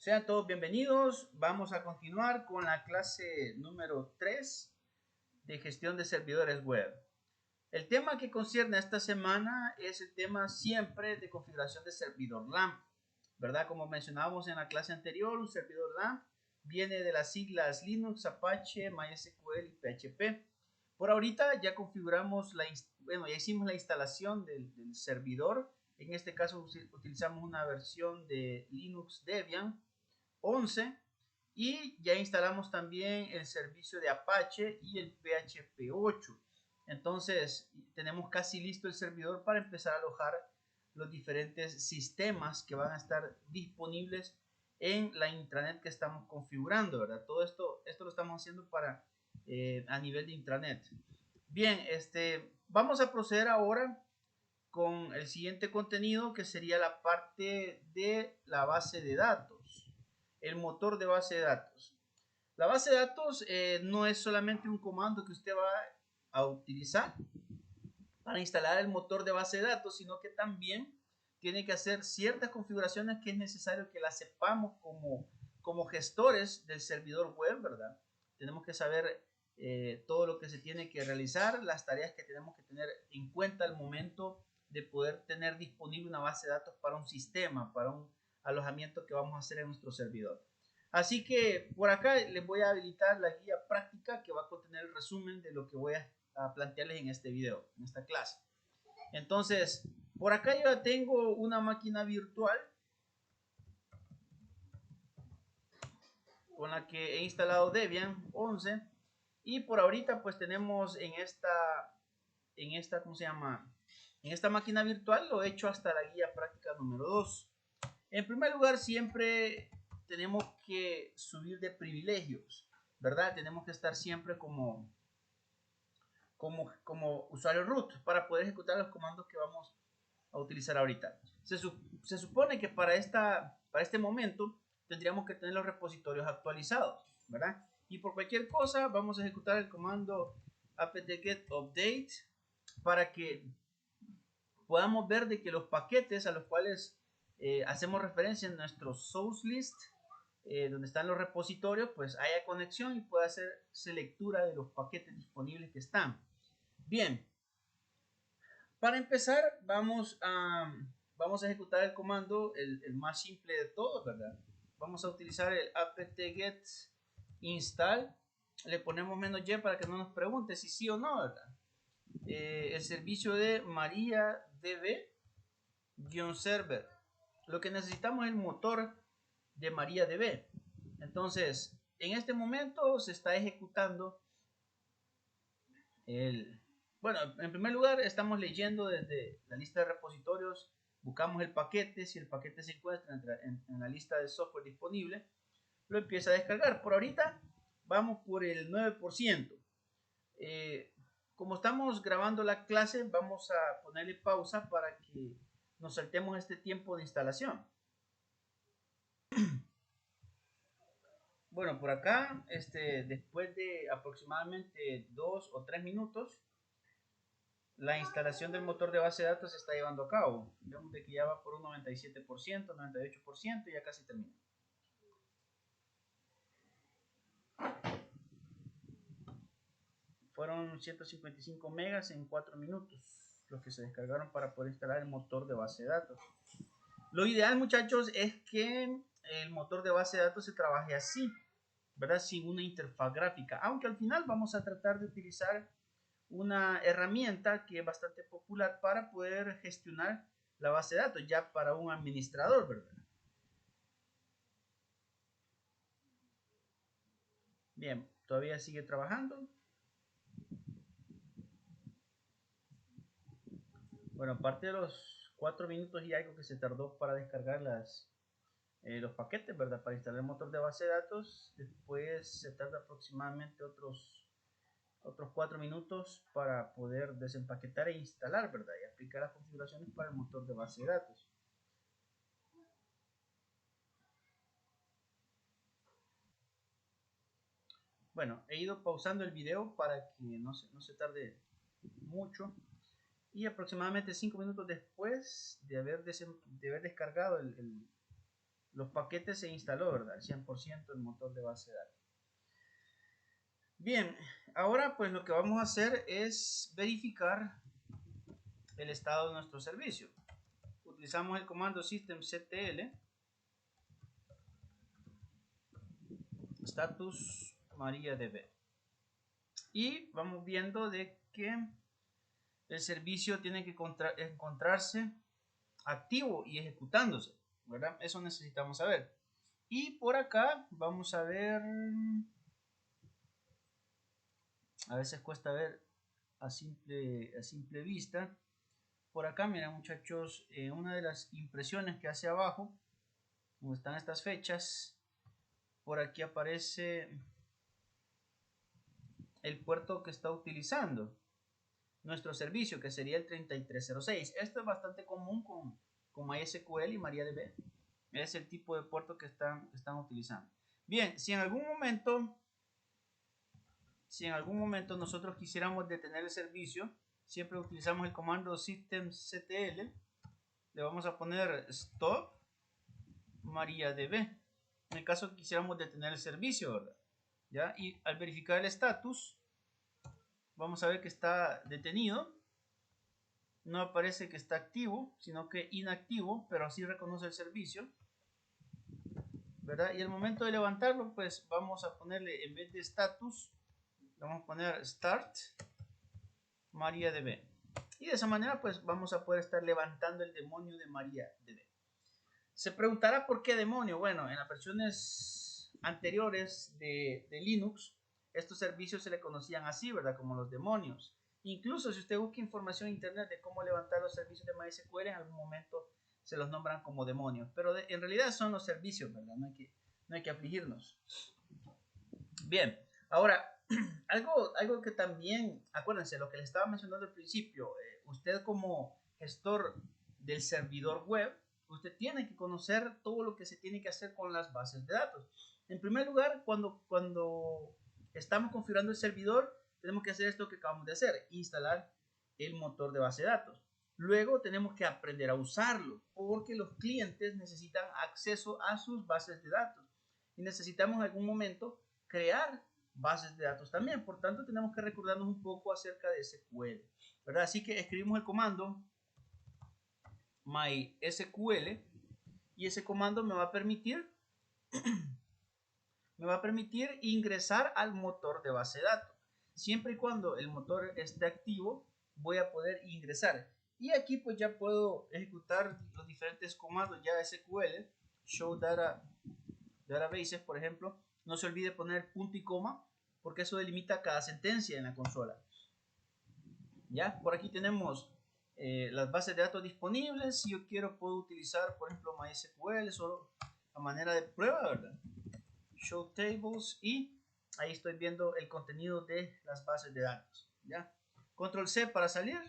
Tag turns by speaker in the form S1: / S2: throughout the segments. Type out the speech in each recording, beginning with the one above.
S1: Sean todos bienvenidos. Vamos a continuar con la clase número 3 de gestión de servidores web. El tema que concierne esta semana es el tema siempre de configuración de servidor LAMP, ¿verdad? Como mencionábamos en la clase anterior, un servidor LAMP viene de las siglas Linux, Apache, MySQL y PHP. Por ahorita ya configuramos, ya hicimos la instalación del servidor. En este caso utilizamos una versión de Linux Debian 11 y ya instalamos también el servicio de Apache y el PHP 8. Entonces tenemos casi listo el servidor para empezar a alojar los diferentes sistemas que van a estar disponibles en la intranet que estamos configurando, ¿verdad? Todo esto lo estamos haciendo para a nivel de intranet. Bien, vamos a proceder ahora con el siguiente contenido, que sería la parte de la base de datos, el motor de base de datos. La base de datos no es solamente un comando que usted va a utilizar para instalar el motor de base de datos, sino que también tiene que hacer ciertas configuraciones que es necesario que las sepamos como gestores del servidor web, ¿verdad? Tenemos que saber todo lo que se tiene que realizar, las tareas que tenemos que tener en cuenta al momento de poder tener disponible una base de datos para un sistema, para un alojamiento que vamos a hacer en nuestro servidor. Así que por acá les voy a habilitar la guía práctica que va a contener el resumen de lo que voy a plantearles en este video, en esta clase. Entonces, por acá yo tengo una máquina virtual con la que he instalado Debian 11 y por ahorita pues tenemos en esta ¿cómo se llama? En esta máquina virtual lo he hecho hasta la guía práctica número 2. En primer lugar, siempre tenemos que subir de privilegios, ¿verdad? Tenemos que estar siempre como usuario root para poder ejecutar los comandos que vamos a utilizar ahorita. Se supone que para este momento tendríamos que tener los repositorios actualizados, ¿verdad? Y por cualquier cosa vamos a ejecutar el comando apt-get update para que podamos ver de que los paquetes a los cuales hacemos referencia en nuestro source list, donde están los repositorios, pues haya conexión y pueda hacerse lectura de los paquetes disponibles que están. Bien, para empezar vamos a ejecutar el comando, el más simple de todos, ¿verdad? Vamos a utilizar el apt-get install, le ponemos -y para que no nos pregunte si sí o no, ¿verdad? El servicio de MariaDB-server. Lo que necesitamos es el motor de MariaDB. Entonces, en este momento se está ejecutando bueno, en primer lugar estamos leyendo desde la lista de repositorios, buscamos el paquete, si el paquete se encuentra en la lista de software disponible, lo empieza a descargar. Por ahorita vamos por el 9%. Como estamos grabando la clase, vamos a ponerle pausa para que nos saltemos este tiempo de instalación. Bueno, por acá, después de aproximadamente 2 o 3 minutos, la instalación del motor de base de datos se está llevando a cabo. Vemos de que ya va por un 97%, 98% y ya casi termina. Fueron 155 megas en 4 minutos los que se descargaron para poder instalar el motor de base de datos. Lo ideal, muchachos, es que el motor de base de datos se trabaje así, ¿verdad? Sin una interfaz gráfica, aunque al final vamos a tratar de utilizar una herramienta que es bastante popular para poder gestionar la base de datos ya para un administrador, ¿verdad? Bien, todavía sigue trabajando. Bueno, aparte de los 4 minutos y algo que se tardó para descargar los paquetes, ¿verdad? Para instalar el motor de base de datos, después se tarda aproximadamente otros 4 minutos para poder desempaquetar e instalar, ¿verdad? Y aplicar las configuraciones para el motor de base de datos. Bueno, he ido pausando el video para que no se tarde mucho. Y aproximadamente 5 minutos después de haber descargado los paquetes se instaló, ¿verdad? El 100% el motor de base de datos. Bien, ahora pues lo que vamos a hacer es verificar el estado de nuestro servicio. Utilizamos el comando systemctl status MariaDB y vamos viendo de que el servicio tiene que encontrarse activo y ejecutándose, ¿verdad? Eso necesitamos saber. Y por acá vamos a ver, a veces cuesta ver a simple vista. Por acá, miren muchachos, una de las impresiones que hace abajo, donde están estas fechas, por aquí aparece el puerto que está utilizando nuestro servicio, que sería el 3306. Esto es bastante común con MySQL y MariaDB. Es el tipo de puerto que están utilizando. Bien, si en algún momento nosotros quisiéramos detener el servicio, siempre utilizamos el comando systemctl. Le vamos a poner stop MariaDB. En el caso que quisiéramos detener el servicio, ¿verdad? ¿Ya? Y al verificar el estatus, vamos a ver que está detenido. No aparece que está activo, sino que inactivo, pero así reconoce el servicio, ¿verdad? Y al momento de levantarlo, pues vamos a ponerle, en vez de status, vamos a poner start MariaDB. Y de esa manera, pues vamos a poder estar levantando el demonio de MariaDB. Se preguntará por qué demonio. Bueno, en las versiones anteriores de Linux, estos servicios se le conocían así, ¿verdad? Como los demonios. Incluso si usted busca información en internet de cómo levantar los servicios de MySQL, en algún momento se los nombran como demonios. Pero en realidad son los servicios, ¿verdad? No hay que afligirnos. Bien, ahora, algo que también, acuérdense, lo que les estaba mencionando al principio, usted como gestor del servidor web, usted tiene que conocer todo lo que se tiene que hacer con las bases de datos. En primer lugar, cuando estamos configurando el servidor, tenemos que hacer esto que acabamos de hacer, instalar el motor de base de datos. Luego tenemos que aprender a usarlo, porque los clientes necesitan acceso a sus bases de datos. Y necesitamos en algún momento crear bases de datos también. Por tanto, tenemos que recordarnos un poco acerca de SQL, ¿verdad? Así que escribimos el comando MySQL y ese comando me va a permitir ingresar al motor de base de datos. Siempre y cuando el motor esté activo, voy a poder ingresar. Y aquí pues ya puedo ejecutar los diferentes comandos ya SQL, show databases, por ejemplo. No se olvide poner punto y coma, porque eso delimita cada sentencia en la consola. Ya, por aquí tenemos las bases de datos disponibles. Si yo quiero, puedo utilizar, por ejemplo, MySQL solo a manera de prueba, ¿verdad? Show tables y ahí estoy viendo el contenido de las bases de datos. ¿Ya? Control C para salir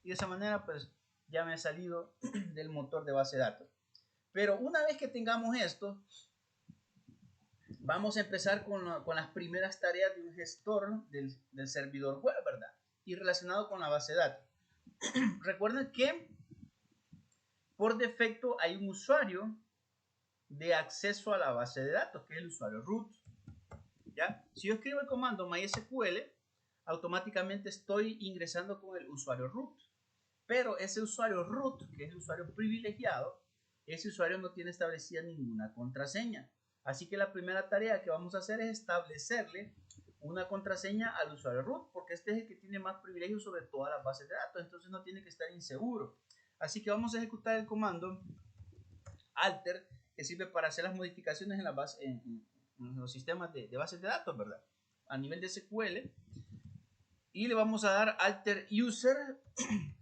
S1: y de esa manera pues ya me he salido del motor de base de datos. Pero una vez que tengamos esto, vamos a empezar con las primeras tareas de un gestor del servidor web, ¿verdad? Y relacionado con la base de datos. Recuerden que por defecto hay un usuario de acceso a la base de datos, que es el usuario root. ¿Ya? Si yo escribo el comando MySQL, automáticamente estoy ingresando con el usuario root. Pero ese usuario root, que es el usuario privilegiado, ese usuario no tiene establecida ninguna contraseña. Así que la primera tarea que vamos a hacer es establecerle una contraseña al usuario root, porque este es el que tiene más privilegios sobre todas las bases de datos, entonces no tiene que estar inseguro. Así que vamos a ejecutar el comando alter, que sirve para hacer las modificaciones en, en los sistemas de bases de datos, ¿verdad? A nivel de SQL. Y le vamos a dar alter user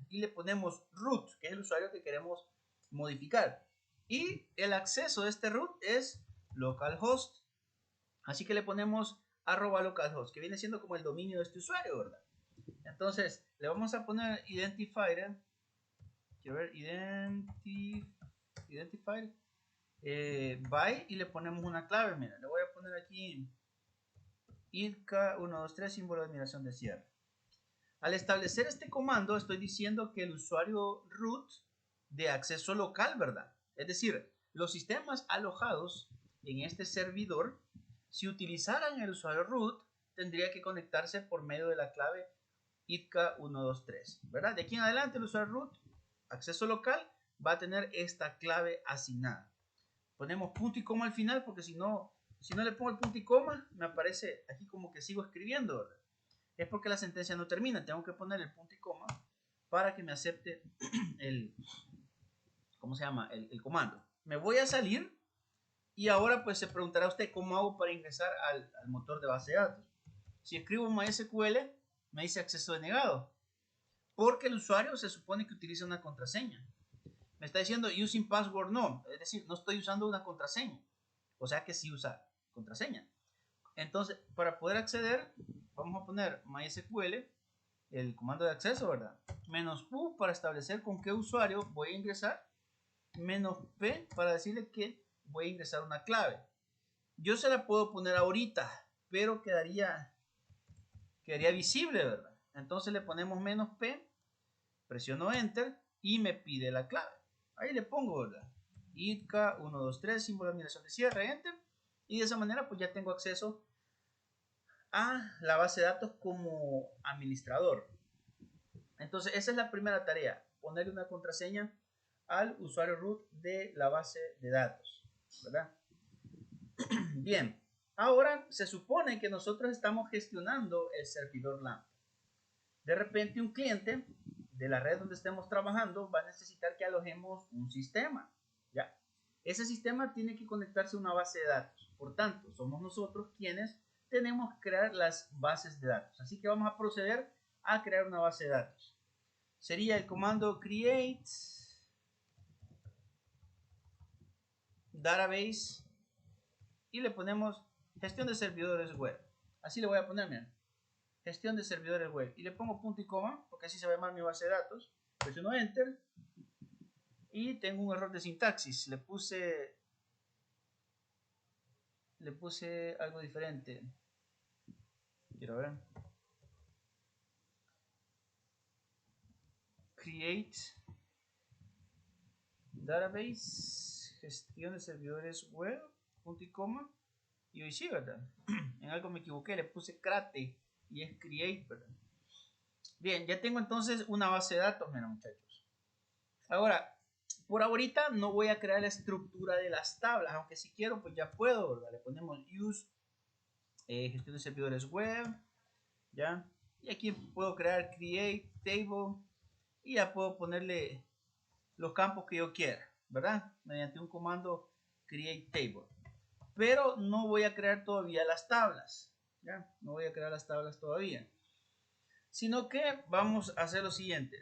S1: y le ponemos root, que es el usuario que queremos modificar. Y el acceso de este root es localhost. Así que le ponemos @localhost, que viene siendo como el dominio de este usuario, ¿verdad? Entonces, le vamos a poner identifier. Quiero ver, identifier by y le ponemos una clave. Mira, le voy a poner aquí idk123 símbolo de admiración de cierre. Al establecer este comando estoy diciendo que el usuario root de acceso local, ¿verdad? Es decir, los sistemas alojados en este servidor, si utilizaran el usuario root, tendría que conectarse por medio de la clave ITCA123, ¿verdad? De aquí en adelante el usuario root, acceso local, va a tener esta clave asignada. Ponemos punto y coma al final porque si no le pongo el punto y coma, me aparece aquí como que sigo escribiendo, ¿verdad? Es porque la sentencia no termina, tengo que poner el punto y coma para que me acepte el, ¿cómo se llama? El comando. Me voy a salir y ahora pues se preguntará usted cómo hago para ingresar al motor de base de datos. Si escribo MySQL, me dice acceso denegado, porque el usuario se supone que utiliza una contraseña. Me está diciendo using password no, es decir, no estoy usando una contraseña, o sea que sí usa contraseña. Entonces, para poder acceder, vamos a poner MySQL, el comando de acceso, ¿verdad? -u para establecer con qué usuario voy a ingresar, -p para decirle que voy a ingresar una clave. Yo se la puedo poner ahorita, pero quedaría visible, ¿verdad? Entonces le ponemos -p, presiono enter y me pide la clave. Ahí le pongo, ¿verdad? ITCA123, símbolo de admiración de cierre, enter. Y de esa manera pues ya tengo acceso a la base de datos como administrador. Entonces esa es la primera tarea, ponerle una contraseña al usuario root de la base de datos, ¿verdad? Bien, ahora se supone que nosotros estamos gestionando el servidor LAMP. De repente un cliente de la red donde estemos trabajando va a necesitar que alojemos un sistema, ¿ya? Ese sistema tiene que conectarse a una base de datos. Por tanto, somos nosotros quienes tenemos que crear las bases de datos. Así que vamos a proceder a crear una base de datos. Sería el comando create database y le ponemos gestión de servidores web. Así le voy a poner, miren, gestión de servidores web. Y le pongo punto y coma, porque así se va a llamar mi base de datos. Presiono enter y tengo un error de sintaxis. Le puse algo diferente. Quiero ver. Create database, gestión de servidores web, punto y coma. Y hoy sí, ¿verdad? En algo me equivoqué, le puse crate y es create, ¿verdad? Bien, ya tengo entonces una base de datos, mira, muchachos. Ahora, por ahorita no voy a crear la estructura de las tablas, aunque si quiero, pues ya puedo, ¿verdad? Le ponemos use gestión de servidores web, ¿ya? Y aquí puedo crear create table y ya puedo ponerle los campos que yo quiera, ¿verdad? Mediante un comando create table. Pero no voy a crear todavía las tablas, ¿ya? No voy a crear las tablas todavía. Sino que vamos a hacer lo siguiente.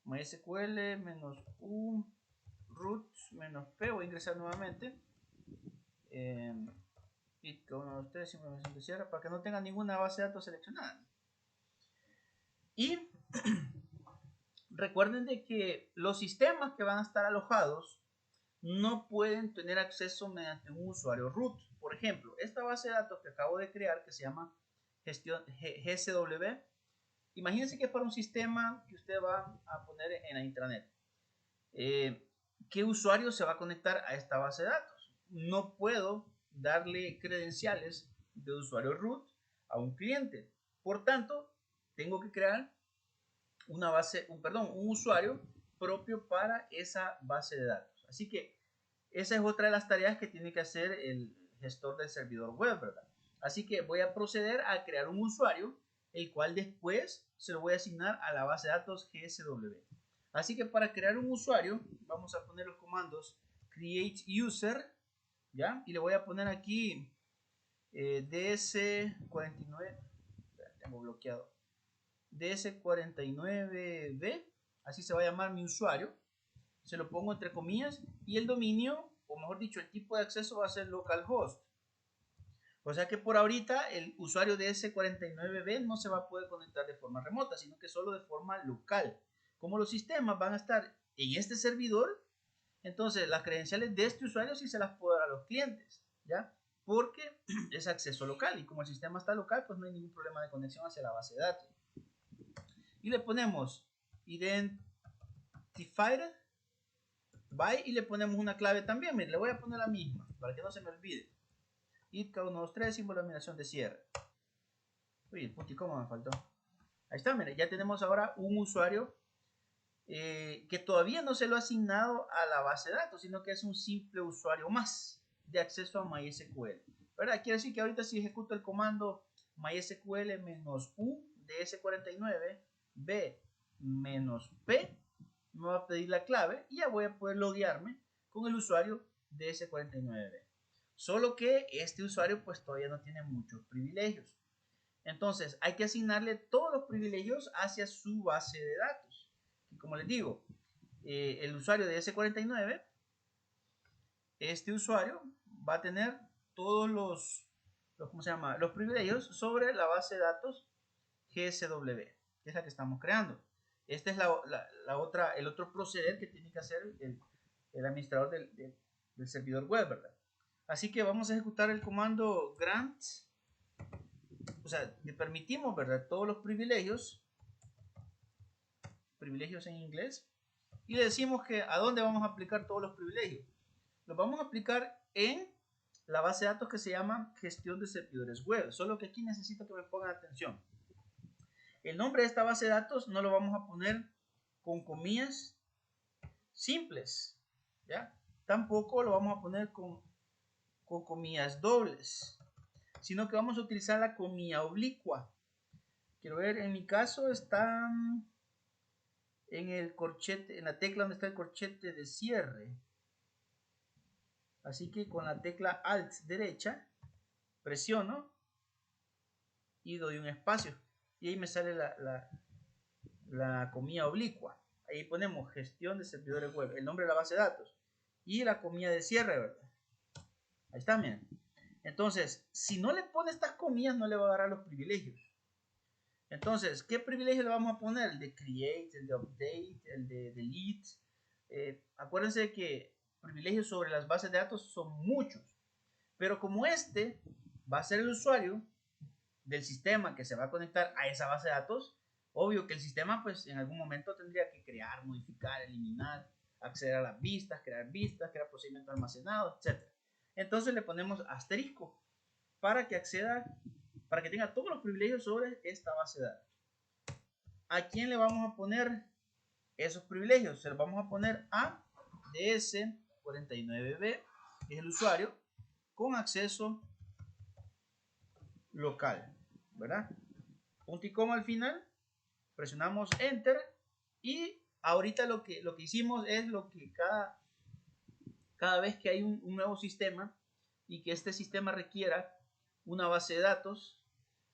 S1: MySQL -u root -p, voy a ingresar nuevamente. Y cada uno de ustedes simplemente cierra para que no tenga ninguna base de datos seleccionada. Y recuerden de que los sistemas que van a estar alojados no pueden tener acceso mediante un usuario root. Por ejemplo, esta base de datos que acabo de crear, que se llama gestión GSW, imagínense que es para un sistema que usted va a poner en la intranet. ¿Qué usuario se va a conectar a esta base de datos? No puedo darle credenciales de usuario root a un cliente. Por tanto, tengo que crear un usuario propio para esa base de datos. Así que esa es otra de las tareas que tiene que hacer el gestor del servidor web, ¿verdad? Así que voy a proceder a crear un usuario, el cual después se lo voy a asignar a la base de datos GSW. Así que para crear un usuario, vamos a poner los comandos create user, ¿ya? Y le voy a poner aquí ds49, tengo bloqueado, ds49b, así se va a llamar mi usuario. Se lo pongo entre comillas y el dominio, o mejor dicho, el tipo de acceso va a ser localhost. O sea que por ahorita el usuario de ds49b no se va a poder conectar de forma remota, sino que solo de forma local. Como los sistemas van a estar en este servidor, entonces las credenciales de este usuario sí se las puedo dar a los clientes, ¿ya? Porque es acceso local y como el sistema está local, pues no hay ningún problema de conexión hacia la base de datos. Y le ponemos identifier Bye, y le ponemos una clave también. Mire, le voy a poner la misma para que no se me olvide. It K123, símbolo de animación de cierre. Uy, el punto y coma me faltó. Ahí está, mire, ya tenemos ahora un usuario que todavía no se lo ha asignado a la base de datos, sino que es un simple usuario más de acceso a MySQL. ¿Verdad? Quiere decir que ahorita si ejecuto el comando MySQL-U de S49 B -P, me va a pedir la clave y ya voy a poder loguearme con el usuario de S49B. Solo que este usuario pues todavía no tiene muchos privilegios. Entonces hay que asignarle todos los privilegios hacia su base de datos. Y como les digo, el usuario de S49, este usuario va a tener todos ¿cómo se llama? Los privilegios sobre la base de datos GSW, que es la que estamos creando. Este es el otro proceder que tiene que hacer el administrador del servidor web, ¿verdad? Así que vamos a ejecutar el comando grant, o sea, le permitimos, ¿verdad? Todos los privilegios en inglés, y le decimos que a dónde vamos a aplicar todos los privilegios. Los vamos a aplicar en la base de datos que se llama gestión de servidores web, solo que aquí necesito que me pongan atención. El nombre de esta base de datos no lo vamos a poner con comillas simples, ¿ya? Tampoco lo vamos a poner con comillas dobles, sino que vamos a utilizar la comilla oblicua. Quiero ver, en mi caso está en el corchete, en la tecla donde está el corchete de cierre. Así que con la tecla Alt derecha presiono y doy un espacio. Y ahí me sale la comilla oblicua. Ahí ponemos gestión de servidores web, el nombre de la base de datos y la comilla de cierre, ¿verdad? Ahí está, miren. Entonces, si no le pone estas comillas, no le va a dar los privilegios. Entonces, ¿qué privilegio le vamos a poner? El de create, el de update, el de delete. Acuérdense que privilegios sobre las bases de datos son muchos. Pero como este va a ser el usuario del sistema que se va a conectar a esa base de datos, obvio que el sistema pues en algún momento tendría que crear, modificar, eliminar, acceder a las vistas, crear procedimientos almacenados, etc. Entonces le ponemos asterisco para que acceda, para que tenga todos los privilegios sobre esta base de datos. ¿A quién le vamos a poner esos privilegios? Se los vamos a poner a DS49B, que es el usuario con acceso local, ¿verdad? Punto y coma al final, presionamos Enter y ahorita lo que hicimos es lo que cada vez que hay un nuevo sistema y que este sistema requiera una base de datos,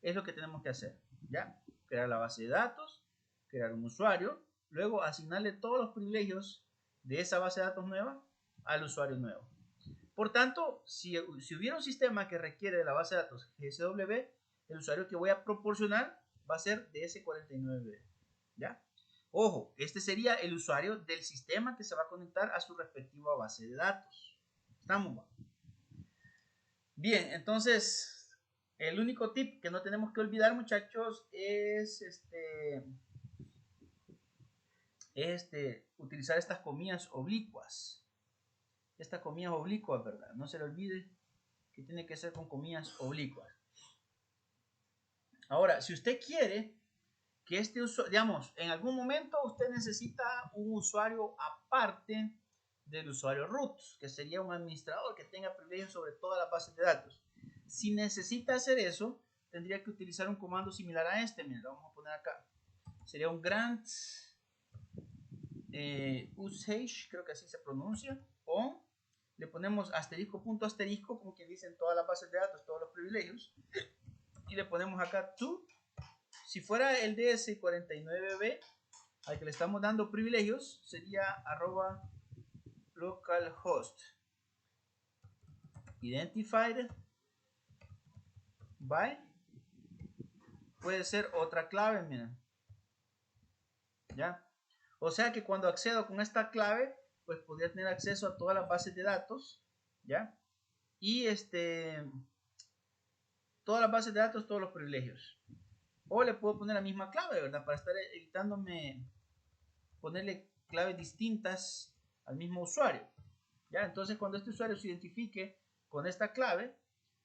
S1: es lo que tenemos que hacer, ¿ya? Crear la base de datos, crear un usuario, luego asignarle todos los privilegios de esa base de datos nueva al usuario nuevo. Por tanto, si hubiera un sistema que requiere de la base de datos GSW, el usuario que voy a proporcionar va a ser DS49B, ¿ya? Ojo, este sería el usuario del sistema que se va a conectar a su respectiva base de datos. ¿Estamos? Bien, entonces, el único tip que no tenemos que olvidar, muchachos, es utilizar estas comillas oblicuas. Estas comillas oblicuas, ¿verdad? No se le olvide que tiene que ser con comillas oblicuas. Ahora, si usted quiere que este usuario, digamos, en algún momento usted necesita un usuario aparte del usuario root, que sería un administrador que tenga privilegios sobre todas las bases de datos. Si necesita hacer eso, tendría que utilizar un comando similar a este. Miren, lo vamos a poner acá. Sería un grant usage, creo que así se pronuncia, o le ponemos asterisco punto asterisco, como quien dice en todas las bases de datos, todos los privilegios, y le ponemos acá to. Si fuera el DS49B al que le estamos dando privilegios, sería @localhost identified by, puede ser otra clave, miren, ya. O sea que cuando accedo con esta clave, pues podría tener acceso a todas las bases de datos, ya. Y todas las bases de datos, todos los privilegios. O le puedo poner la misma clave, ¿verdad? Para estar evitándome ponerle claves distintas al mismo usuario. ¿Ya? Entonces, cuando este usuario se identifique con esta clave,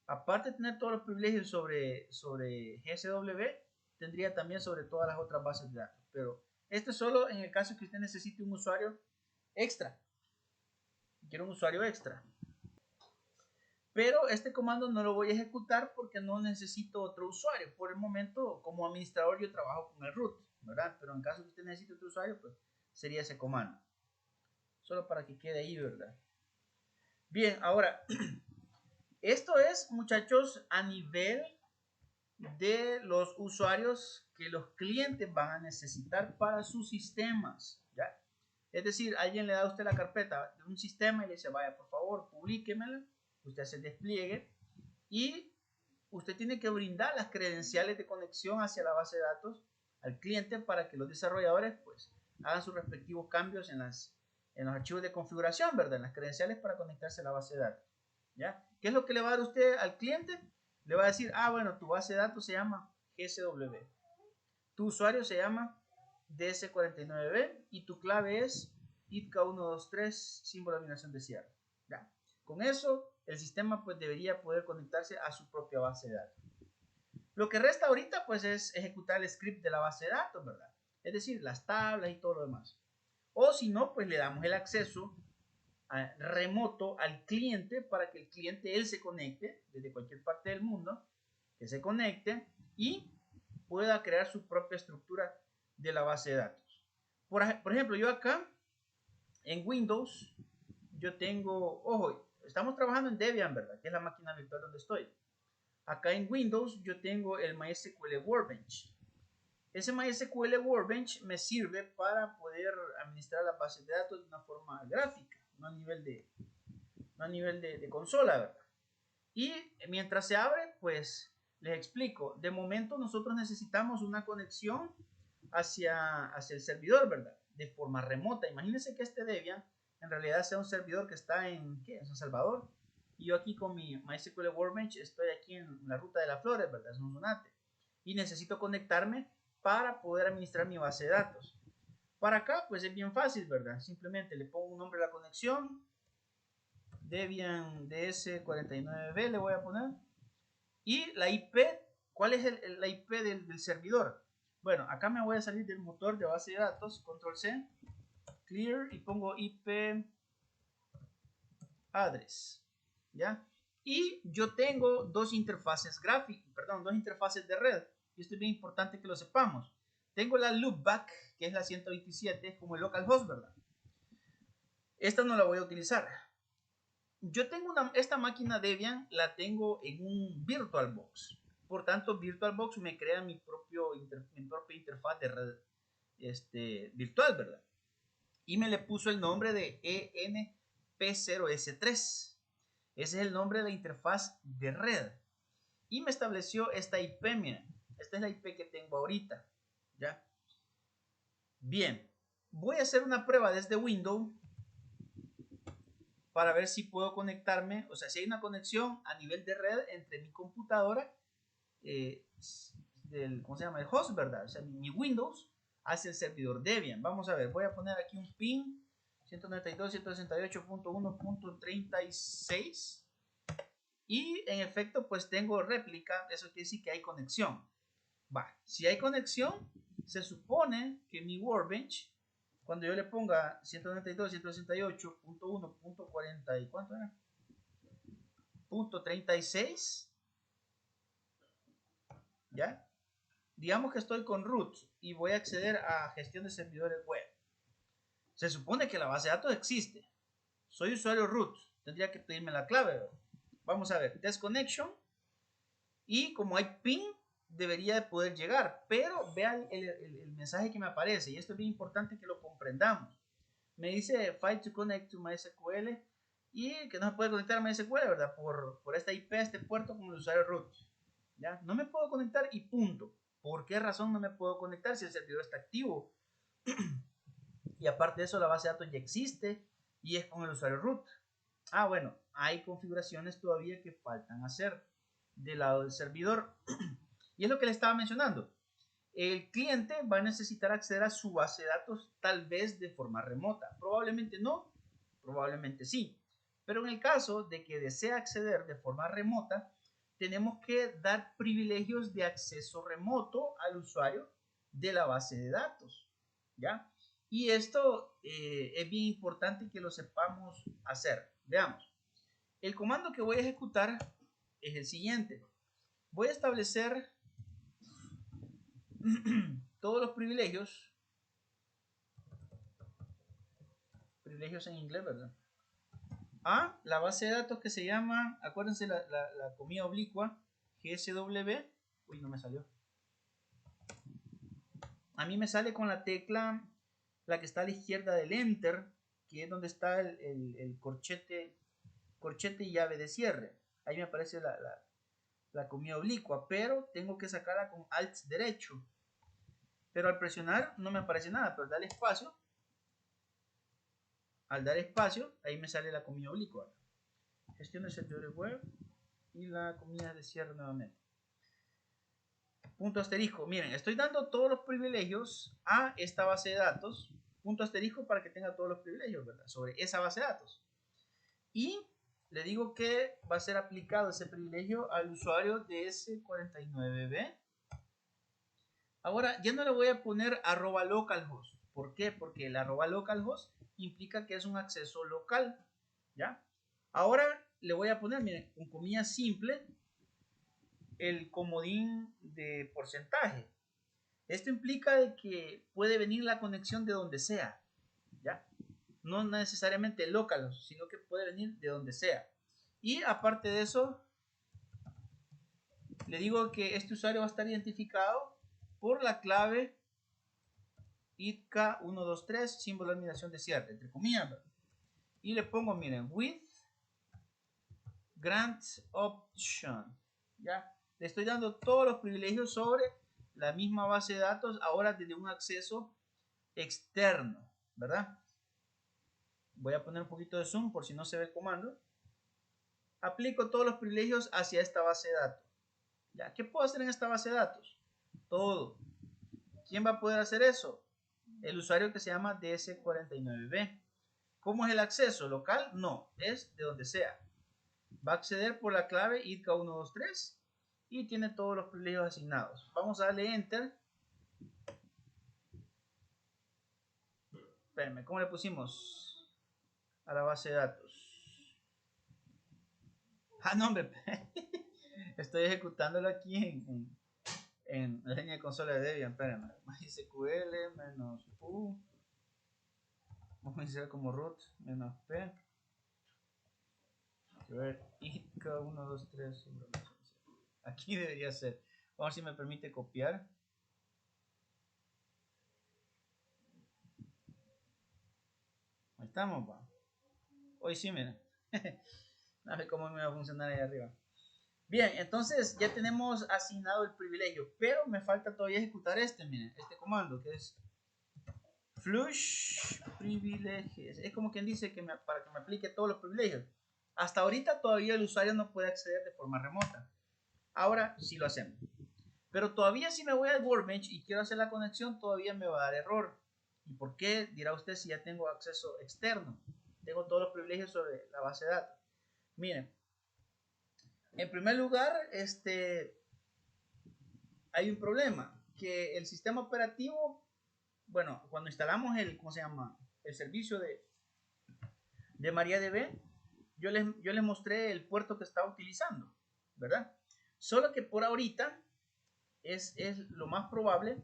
S1: aparte de tener todos los privilegios sobre GSW, tendría también sobre todas las otras bases de datos. Pero esto es solo en el caso que usted necesite un usuario extra. Quiero un usuario extra. Pero este comando no lo voy a ejecutar porque no necesito otro usuario. Por el momento, como administrador, yo trabajo con el root, ¿verdad? Pero en caso que usted necesite otro usuario, pues sería ese comando. Solo para que quede ahí, ¿verdad? Bien, ahora, esto es, muchachos, a nivel de los usuarios que los clientes van a necesitar para sus sistemas, ¿ya? Es decir, alguien le da a usted la carpeta de un sistema y le dice, vaya, por favor, publíquemela. Usted hace el despliegue y usted tiene que brindar las credenciales de conexión hacia la base de datos al cliente para que los desarrolladores pues hagan sus respectivos cambios en los archivos de configuración, ¿verdad? En las credenciales para conectarse a la base de datos, ¿ya? ¿Qué es lo que le va a dar usted al cliente? Le va a decir, bueno, tu base de datos se llama GSW, tu usuario se llama DS49B y tu clave es ITK123, símbolo de dominación de cierre, ¿ya? Con eso, el sistema pues debería poder conectarse a su propia base de datos. Lo que resta ahorita pues es ejecutar el script de la base de datos, ¿verdad? Es decir, las tablas y todo lo demás. O si no, pues le damos el acceso remoto al cliente para que el cliente él se conecte desde cualquier parte del mundo, que se conecte y pueda crear su propia estructura de la base de datos. Por ejemplo, yo acá en Windows, yo tengo, ojo, estamos trabajando en Debian, ¿verdad? Que es la máquina virtual donde estoy. Acá en Windows yo tengo el MySQL Workbench. Ese MySQL Workbench me sirve para poder administrar las bases de datos de una forma gráfica, no a nivel de consola, ¿verdad? Y mientras se abre, pues les explico. De momento nosotros necesitamos una conexión hacia el servidor, ¿verdad? De forma remota. Imagínense que este Debian en realidad sea un servidor que está en San Salvador. Y yo aquí con mi MySQL Workbench estoy aquí en la ruta de las flores, ¿verdad? Es un Zunate. Y necesito conectarme para poder administrar mi base de datos. Para acá, pues es bien fácil, ¿verdad? Simplemente le pongo un nombre a la conexión. Debian DS49B le voy a poner. Y la IP, ¿cuál es la IP del servidor? Bueno, acá me voy a salir del motor de base de datos, control C, clear y pongo IP address, ¿ya? Y yo tengo dos interfaces gráficas, perdón, dos interfaces de red. Y esto es bien importante que lo sepamos. Tengo la loopback, que es la 127, como el localhost, ¿verdad? Esta no la voy a utilizar. Yo tengo esta máquina Debian, la tengo en un VirtualBox. Por tanto, VirtualBox me crea mi propia interfaz de red virtual, ¿verdad? Y me le puso el nombre de ENP0S3. Ese es el nombre de la interfaz de red. Y me estableció esta IP, miren. Esta es la IP que tengo ahorita, ¿ya? Bien, voy a hacer una prueba desde Windows para ver si puedo conectarme, o sea, si hay una conexión a nivel de red entre mi computadora, ¿cómo se llama? El host, ¿verdad? O sea, mi Windows hacia el servidor Debian. Vamos a ver, voy a poner aquí un ping 192.168.1.36 y en efecto pues tengo réplica, eso quiere decir que hay conexión. Va, si hay conexión, se supone que mi Workbench, cuando yo le ponga 192.168.1.40 y ¿cuánto era? .36, ¿ya? Digamos que estoy con root y voy a acceder a gestión de servidores web. Se supone que la base de datos existe. Soy usuario root, tendría que pedirme la clave, ¿verdad? Vamos a ver, test connection y como hay ping, debería de poder llegar, pero vean el mensaje que me aparece y esto es bien importante que lo comprendamos. Me dice file to connect to MySQL y que no se puede conectar a MySQL, ¿verdad? Por esta IP, este puerto como el usuario root. ¿Ya? No me puedo conectar y punto. ¿Por qué razón no me puedo conectar si el servidor está activo? Y aparte de eso, la base de datos ya existe y es con el usuario root. Bueno, hay configuraciones todavía que faltan hacer del lado del servidor. Y es lo que le estaba mencionando. El cliente va a necesitar acceder a su base de datos tal vez de forma remota. Probablemente no, Probablemente sí. Pero en el caso de que desea acceder de forma remota, tenemos que dar privilegios de acceso remoto al usuario de la base de datos, ¿ya? Y esto es bien importante que lo sepamos hacer. Veamos. El comando que voy a ejecutar es el siguiente. Voy a establecer todos los privilegios en inglés, ¿verdad? A la base de datos que se llama, acuérdense la comilla oblicua, GSW. Uy, no me salió. A mí me sale con la tecla, la que está a la izquierda del Enter, que es donde está el corchete y llave de cierre. Ahí me aparece la comilla oblicua, pero tengo que sacarla con Alt derecho. Pero al presionar no me aparece nada, pero dale espacio. Al dar espacio, ahí me sale la comilla oblicua. Gestión de servidores web y la comilla de cierre nuevamente. Punto asterisco. Miren, estoy dando todos los privilegios a esta base de datos. Punto asterisco para que tenga todos los privilegios, ¿verdad? Sobre esa base de datos. Y le digo que va a ser aplicado ese privilegio al usuario de S49B. Ahora, ya no le voy a poner @localhost. ¿Por qué? Porque el @localhost implica que es un acceso local, ¿ya? Ahora le voy a poner, miren, con comillas simple, el comodín de porcentaje. Esto implica de que puede venir la conexión de donde sea, ¿ya? No necesariamente local, sino que puede venir de donde sea. Y aparte de eso, le digo que este usuario va a estar identificado por la clave ITK123, símbolo de admiración de cierre, entre comillas. Y le pongo, miren, with grant option, ¿ya? Le estoy dando todos los privilegios sobre la misma base de datos, ahora desde un acceso externo, ¿verdad? Voy a poner un poquito de zoom por si no se ve el comando. Aplico todos los privilegios hacia esta base de datos. ¿Ya? ¿Qué puedo hacer en esta base de datos? Todo. ¿Quién va a poder hacer eso? El usuario que se llama DS49B. ¿Cómo es el acceso? ¿Local? No, es de donde sea. Va a acceder por la clave ITK123 y tiene todos los privilegios asignados. Vamos a darle Enter. Espérenme, ¿cómo le pusimos a la base de datos? Ah, no, hombre. Estoy ejecutándolo aquí en la línea de consola de Debian. Espérenme. MySQL menos U. Vamos a iniciar como root menos P. A ver, ITK123. Aquí debería ser. Vamos a ver si me permite copiar. Ahí estamos, va. Hoy sí, miren. A ver cómo me va a funcionar ahí arriba. Bien, entonces ya tenemos asignado el privilegio, pero me falta todavía ejecutar miren, este comando que es flush privileges. Es como quien dice que para que me aplique todos los privilegios. Hasta ahorita todavía el usuario no puede acceder de forma remota. Ahora sí lo hacemos. Pero todavía si me voy al Workbench y quiero hacer la conexión, todavía me va a dar error. ¿Y por qué? Dirá usted si ya tengo acceso externo. Tengo todos los privilegios sobre la base de datos. Miren, en primer lugar, hay un problema, que el sistema operativo, bueno, cuando instalamos ¿cómo se llama? El servicio de MariaDB, yo les mostré el puerto que estaba utilizando, ¿verdad? Solo que por ahorita es lo más probable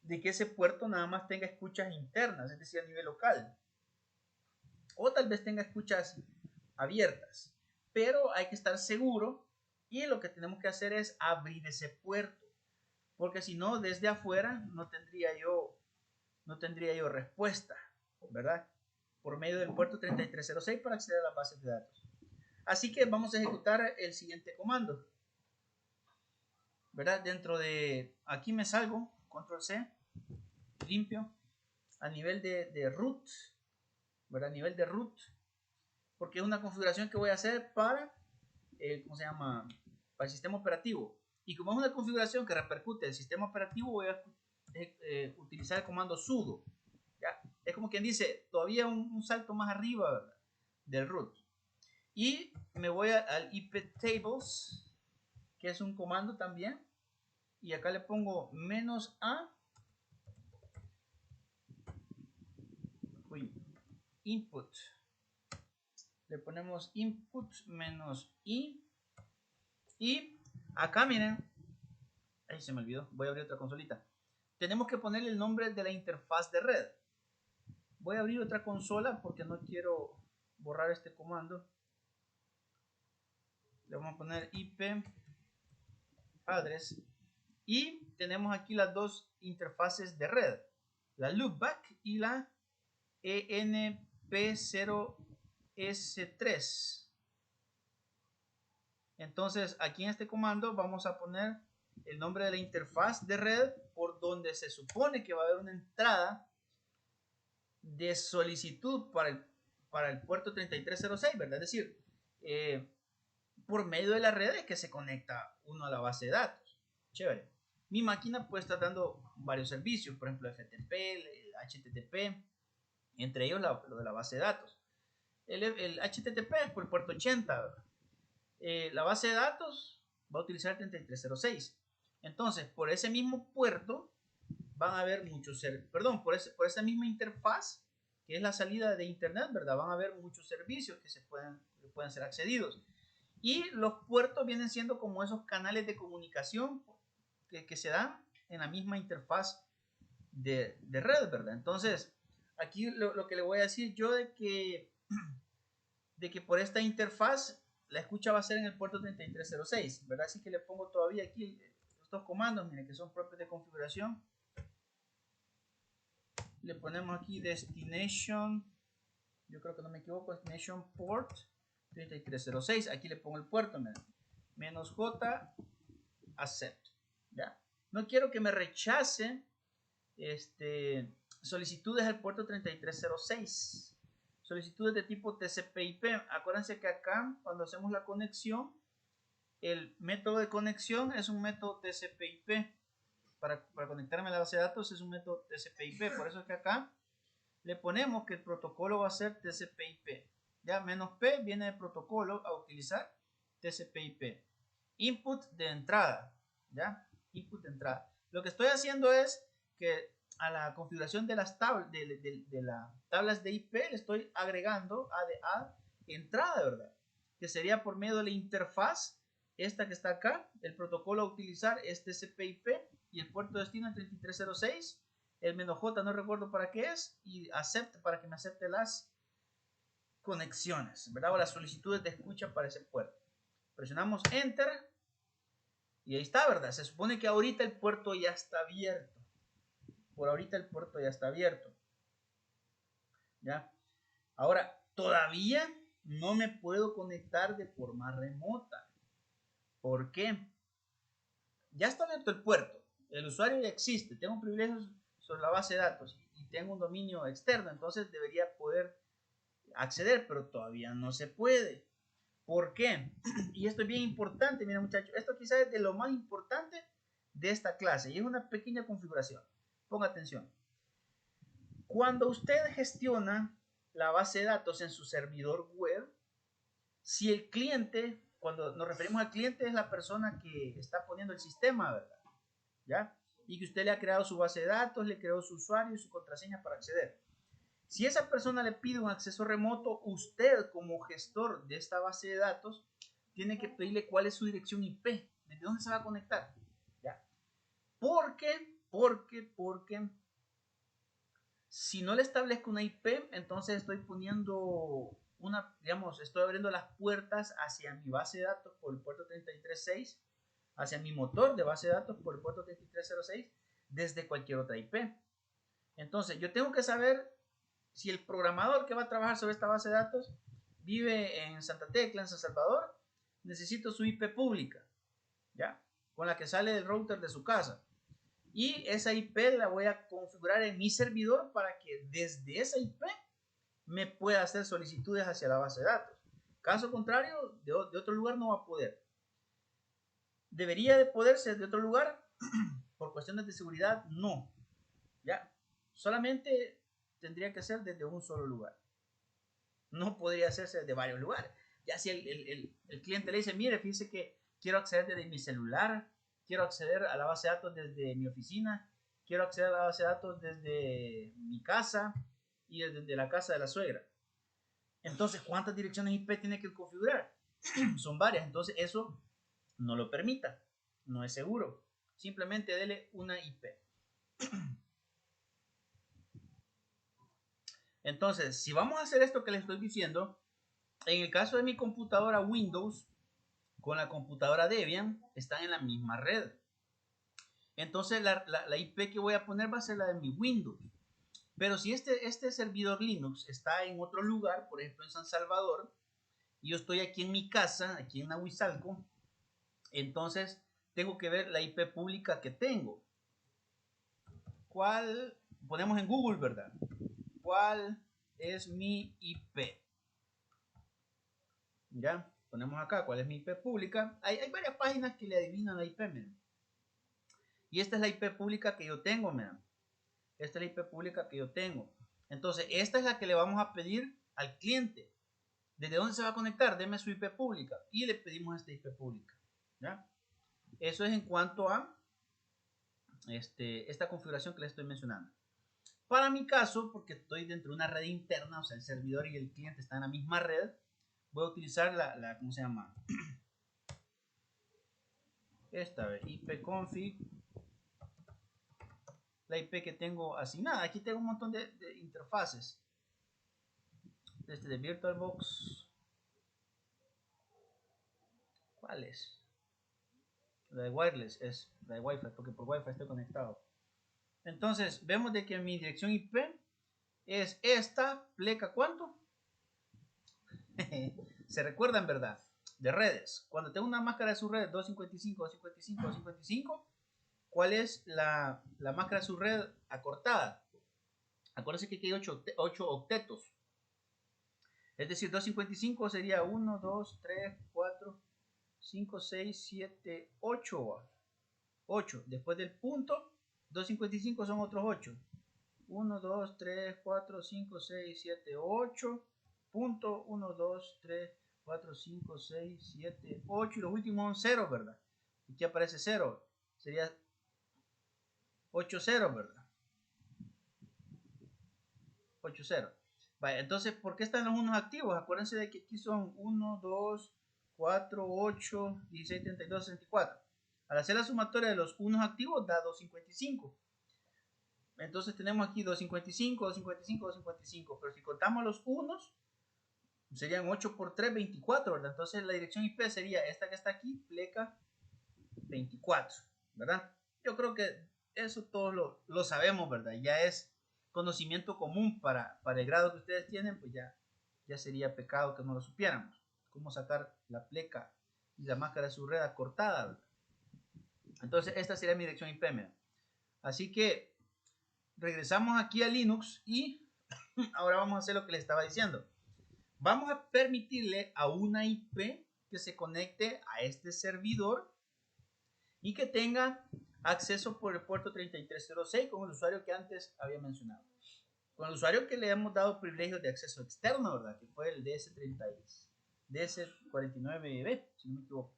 S1: de que ese puerto nada más tenga escuchas internas, es decir, a nivel local. O tal vez tenga escuchas abiertas. Pero hay que estar seguro y lo que tenemos que hacer es abrir ese puerto. Porque si no, desde afuera no tendría yo respuesta, ¿verdad? Por medio del puerto 3306 para acceder a las bases de datos. Así que vamos a ejecutar el siguiente comando. ¿Verdad? Dentro de, aquí me salgo, control C, limpio, a nivel de root, ¿verdad? A nivel de root, porque es una configuración que voy a hacer para, ¿cómo se llama? Para el sistema operativo. Y como es una configuración que repercute en el sistema operativo, voy a utilizar el comando sudo. ¿Ya? es como quien dice, todavía un salto más arriba, ¿verdad?, del root. Y me voy al iptables, que es un comando también. Y acá le pongo -a input. Le ponemos input -i. Y acá miren, ahí se me olvidó, voy a abrir otra consolita. Tenemos que ponerle el nombre de la interfaz de red. Voy a abrir otra consola porque no quiero borrar este comando. Le vamos a poner IP address. Y tenemos aquí las dos interfaces de red, la loopback y la ENP0S3. Entonces aquí en este comando vamos a poner el nombre de la interfaz de red por donde se supone que va a haber una entrada de solicitud para el puerto 3306, ¿verdad? Es decir, por medio de la red es que se conecta uno a la base de datos. Chévere. Mi máquina puede estar dando varios servicios, por ejemplo, FTP, el HTTP, entre ellos lo de la base de datos. El HTTP es por el puerto 80, ¿verdad? La base de datos va a utilizar el 3306. Entonces, por ese mismo puerto van a haber muchos servicios, perdón, por esa misma interfaz, que es la salida de internet, ¿verdad? Van a haber muchos servicios que pueden ser accedidos. Y los puertos vienen siendo como esos canales de comunicación que se dan en la misma interfaz de red, ¿verdad? Entonces, aquí lo que le voy a decir yo de que por esta interfaz la escucha va a ser en el puerto 3306, ¿verdad? Así que le pongo todavía aquí estos comandos, miren, que son propios de configuración. Le ponemos aquí destination, yo creo que no me equivoco, destination port 3306. Aquí le pongo el puerto, miren, -j accept, ¿ya? No quiero que me rechace solicitudes al puerto 3306, solicitudes de tipo TCP/IP. Acuérdense que acá cuando hacemos la conexión, el método de conexión es un método TCP/IP. Para conectarme a la base de datos es un método TCP/IP. Por eso es que acá le ponemos que el protocolo va a ser TCP/IP. Ya, -p viene de protocolo a utilizar TCP/IP. Input de entrada, ya, input de entrada. Lo que estoy haciendo es que a la configuración de las tablas de IP le estoy agregando a entrada, ¿verdad? Que sería por medio de la interfaz, esta que está acá. El protocolo a utilizar es TCP/IP y el puerto de destino es 3306. El -j no recuerdo para qué es, y accept para que me acepte las conexiones, ¿verdad? O las solicitudes de escucha para ese puerto. Presionamos enter y ahí está, ¿verdad? Se supone que ahorita el puerto ya está abierto. Por ahorita el puerto ya está abierto. ¿Ya? Ahora, todavía no me puedo conectar de forma remota. ¿Por qué? Ya está abierto el puerto. El usuario ya existe. Tengo privilegios sobre la base de datos y tengo un dominio externo. Entonces debería poder acceder, pero todavía no se puede. ¿Por qué? Y esto es bien importante, mira muchachos. Esto quizás es de lo más importante de esta clase y es una pequeña configuración. Ponga atención. Cuando usted gestiona la base de datos en su servidor web, si el cliente, cuando nos referimos al cliente, es la persona que está poniendo el sistema, ¿verdad? ¿Ya? Y que usted le ha creado su base de datos, le creó su usuario y su contraseña para acceder. Si esa persona le pide un acceso remoto, usted como gestor de esta base de datos tiene que pedirle cuál es su dirección IP, desde dónde se va a conectar. ¿Ya? Porque si no le establezco una IP, entonces estoy poniendo estoy abriendo las puertas hacia mi base de datos por el puerto 3306, hacia mi motor de base de datos por el puerto 3306, desde cualquier otra IP. Entonces, yo tengo que saber si el programador que va a trabajar sobre esta base de datos vive en Santa Tecla, en San Salvador, necesito su IP pública, ¿ya? Con la que sale del router de su casa. Y esa IP la voy a configurar en mi servidor para que desde esa IP me pueda hacer solicitudes hacia la base de datos. Caso contrario, de otro lugar no va a poder. ¿Debería de poderse de otro lugar? Por cuestiones de seguridad, no. ¿Ya? Solamente tendría que ser desde un solo lugar. No podría hacerse de varios lugares. Ya si el cliente le dice, mire, fíjese que quiero acceder desde mi celular, quiero acceder a la base de datos desde mi oficina, quiero acceder a la base de datos desde mi casa y desde la casa de la suegra. Entonces, ¿cuántas direcciones IP tiene que configurar? Son varias, entonces eso no lo permita, no es seguro. Simplemente dele una IP. Entonces, si vamos a hacer esto que les estoy diciendo, en el caso de mi computadora Windows con la computadora Debian están en la misma red. Entonces la IP que voy a poner va a ser la de mi Windows. Pero si este servidor Linux está en otro lugar, por ejemplo en San Salvador, y yo estoy aquí en mi casa, aquí en Nahuizalco, entonces tengo que ver la IP pública que tengo. ¿Cuál? Ponemos en Google, ¿verdad? ¿Cuál es mi IP? Ya, ponemos acá cuál es mi IP pública. Hay varias páginas que le adivinan la IP, miren. Y esta es la IP pública que yo tengo, miren. Esta es la IP pública que yo tengo. Entonces, esta es la que le vamos a pedir al cliente. ¿Desde dónde se va a conectar? Deme su IP pública. Y le pedimos esta IP pública. ¿Ya? Eso es en cuanto a esta configuración que les estoy mencionando. Para mi caso, porque estoy dentro de una red interna, o sea, el servidor y el cliente están en la misma red, voy a utilizar ¿cómo se llama? Esta, ipconfig, la IP que tengo asignada. Aquí tengo un montón de interfaces. De VirtualBox. ¿Cuál es? La de wireless es la de Wi-Fi, porque por Wi-Fi estoy conectado. Entonces, vemos de que mi dirección IP es esta, pleca, ¿cuánto? Se recuerdan, ¿verdad? De redes. Cuando tengo una máscara de subred 255, 255, 255, ¿cuál es la máscara de subred acortada? Acuérdense que aquí hay 8 octetos. Es decir, 255 sería 1, 2, 3, 4, 5, 6, 7, 8. 8. Después del punto, 255 son otros 8. 1, 2, 3, 4, 5, 6, 7, 8. Punto 1, 2, 3, 4, 5, 6, 7, 8. Y los últimos son 0, ¿verdad? Aquí aparece 0. Sería 8, 0, ¿verdad? 8, 0. Vale, entonces, ¿por qué están los unos activos? Acuérdense de que aquí son 1, 2, 4, 8, 16, 32, 64. Al hacer la sumatoria de los unos activos da 255. Entonces tenemos aquí 255, 255, 255. Pero si contamos los unos, serían 8 por 3, 24, ¿verdad? Entonces la dirección IP sería esta que está aquí, pleca 24, ¿verdad? Yo creo que eso todos lo sabemos, ¿verdad? Ya es conocimiento común para el grado que ustedes tienen, pues ya sería pecado que no lo supiéramos. Cómo sacar la pleca y la máscara de su red cortada, ¿verdad? Entonces esta sería mi dirección IP, ¿verdad? Así que regresamos aquí a Linux y ahora vamos a hacer lo que les estaba diciendo. Vamos a permitirle a una IP que se conecte a este servidor y que tenga acceso por el puerto 3306 con el usuario que antes había mencionado. Con el usuario que le hemos dado privilegios de acceso externo, ¿verdad? Que fue el DS49B, si no me equivoco.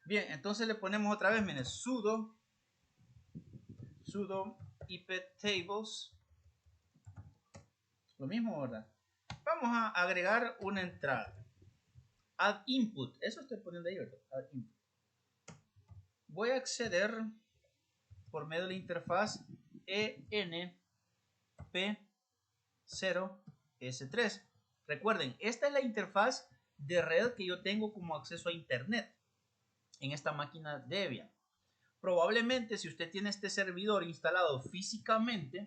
S1: Bien, entonces le ponemos otra vez, miren, sudo iptables. Lo mismo, ¿verdad? Vamos a agregar una entrada. Add input. Eso estoy poniendo ahí, ¿verdad? Add input. Voy a acceder por medio de la interfaz ENP0S3. Recuerden, esta es la interfaz de red que yo tengo como acceso a internet en esta máquina Debian. Probablemente si usted tiene este servidor instalado físicamente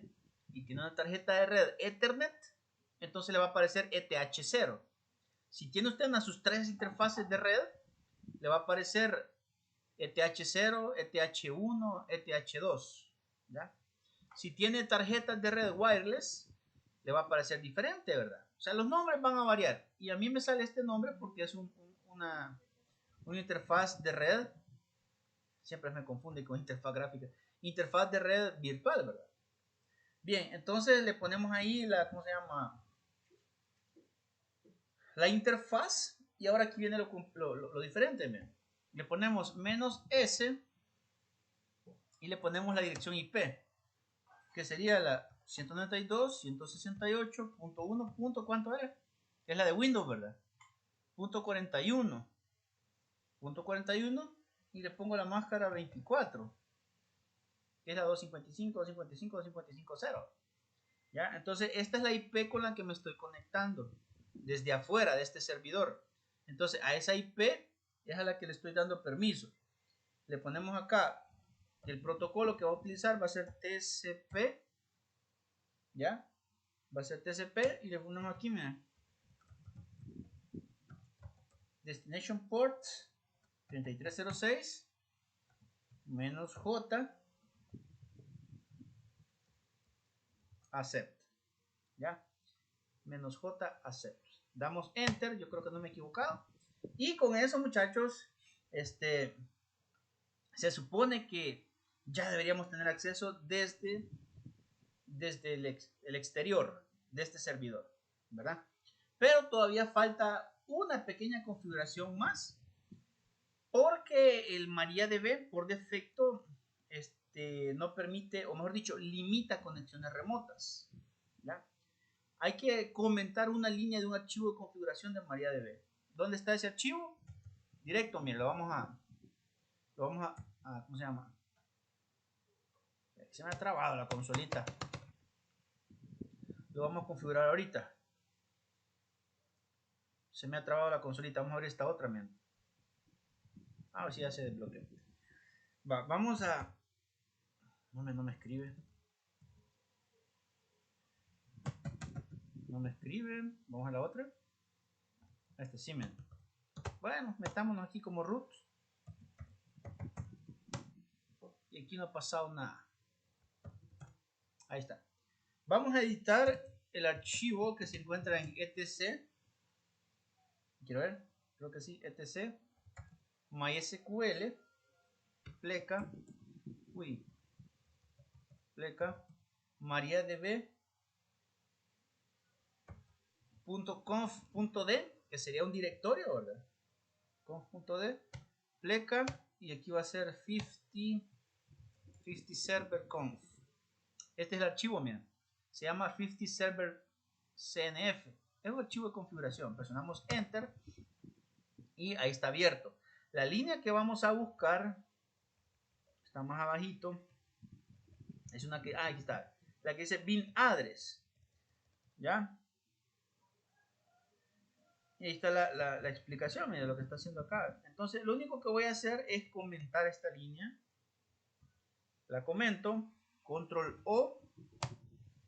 S1: y tiene una tarjeta de red Ethernet, entonces le va a aparecer ETH0. Si tiene usted una de sus tres interfaces de red, le va a aparecer ETH0, ETH1, ETH2. ¿Ya? Si tiene tarjetas de red wireless, le va a aparecer diferente, ¿verdad? O sea, los nombres van a variar. Y a mí me sale este nombre porque es una interfaz de red. Siempre me confunde con interfaz gráfica. Interfaz de red virtual, ¿verdad? Bien, entonces le ponemos ahí la, ¿cómo se llama? La interfaz. Y ahora aquí viene lo diferente. Miren. Le ponemos -S y le ponemos la dirección IP, que sería la 192.168.1. ¿Cuánto era? Es la de Windows, ¿verdad? Punto 41. Punto 41 y le pongo la máscara 24, que es la 255, 255, 255.0. ¿Ya? Entonces, esta es la IP con la que me estoy conectando desde afuera de este servidor. Entonces, a esa IP es a la que le estoy dando permiso. Le ponemos acá que el protocolo que va a utilizar va a ser TCP. ¿Ya? Va a ser TCP y le ponemos aquí, mira, Destination Port 3306 -J accept. ¿Ya? -J accept. Damos enter, yo creo que no me he equivocado. Y con eso, muchachos, se supone que ya deberíamos tener acceso desde el exterior de este servidor, ¿verdad? Pero todavía falta una pequeña configuración más, porque el MariaDB por defecto no permite, o mejor dicho, limita conexiones remotas, ¿ya? Hay que comentar una línea de un archivo de configuración de MariaDB. ¿Dónde está ese archivo? Directo, mire, lo vamos a ¿cómo se llama? Se me ha trabado la consolita. Lo vamos a configurar ahorita. Se me ha trabado la consolita. Vamos a abrir esta otra, miren. A ver si ya se desbloqueó. Vamos a... No me escribe. No me escribe. Vamos a la otra. Este sí, miren. Bueno, metámonos aquí como root. Y aquí no ha pasado nada. Ahí está. Vamos a editar el archivo que se encuentra en etc. Quiero ver. Creo que sí. etc. MySQL. Pleca. Uy. Pleca. mariadb.conf.d, que sería un directorio, ¿verdad? Conf.d. Pleca. Y aquí va a ser 50 server conf. Este es el archivo, miren. Se llama 50 server cnf. Es un archivo de configuración. Presionamos enter y ahí está abierto. La línea que vamos a buscar está más abajito. Es una que, aquí está, la que dice bin address. ¿Ya? Y ahí está la explicación de lo que está haciendo acá. Entonces, lo único que voy a hacer es comentar esta línea. La comento. Control O,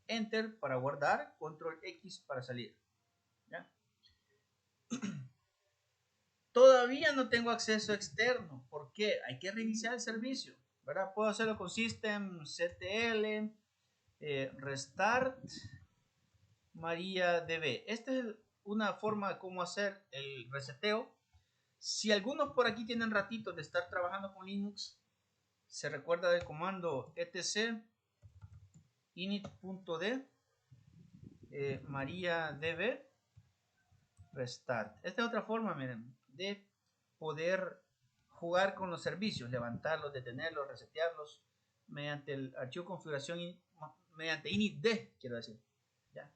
S1: Enter para guardar. Control X para salir. ¿Ya? Todavía no tengo acceso externo. ¿Por qué? Hay que reiniciar el servicio, ¿verdad? Puedo hacerlo con systemctl, restart MariaDB. Esta es una forma de cómo hacer el reseteo. Si algunos por aquí tienen ratitos de estar trabajando con Linux, se recuerda del comando etc init.d MariaDB restart. Esta es otra forma, miren, de poder jugar con los servicios, levantarlos, detenerlos, resetearlos mediante el archivo configuración mediante initd, quiero decir. ¿Ya?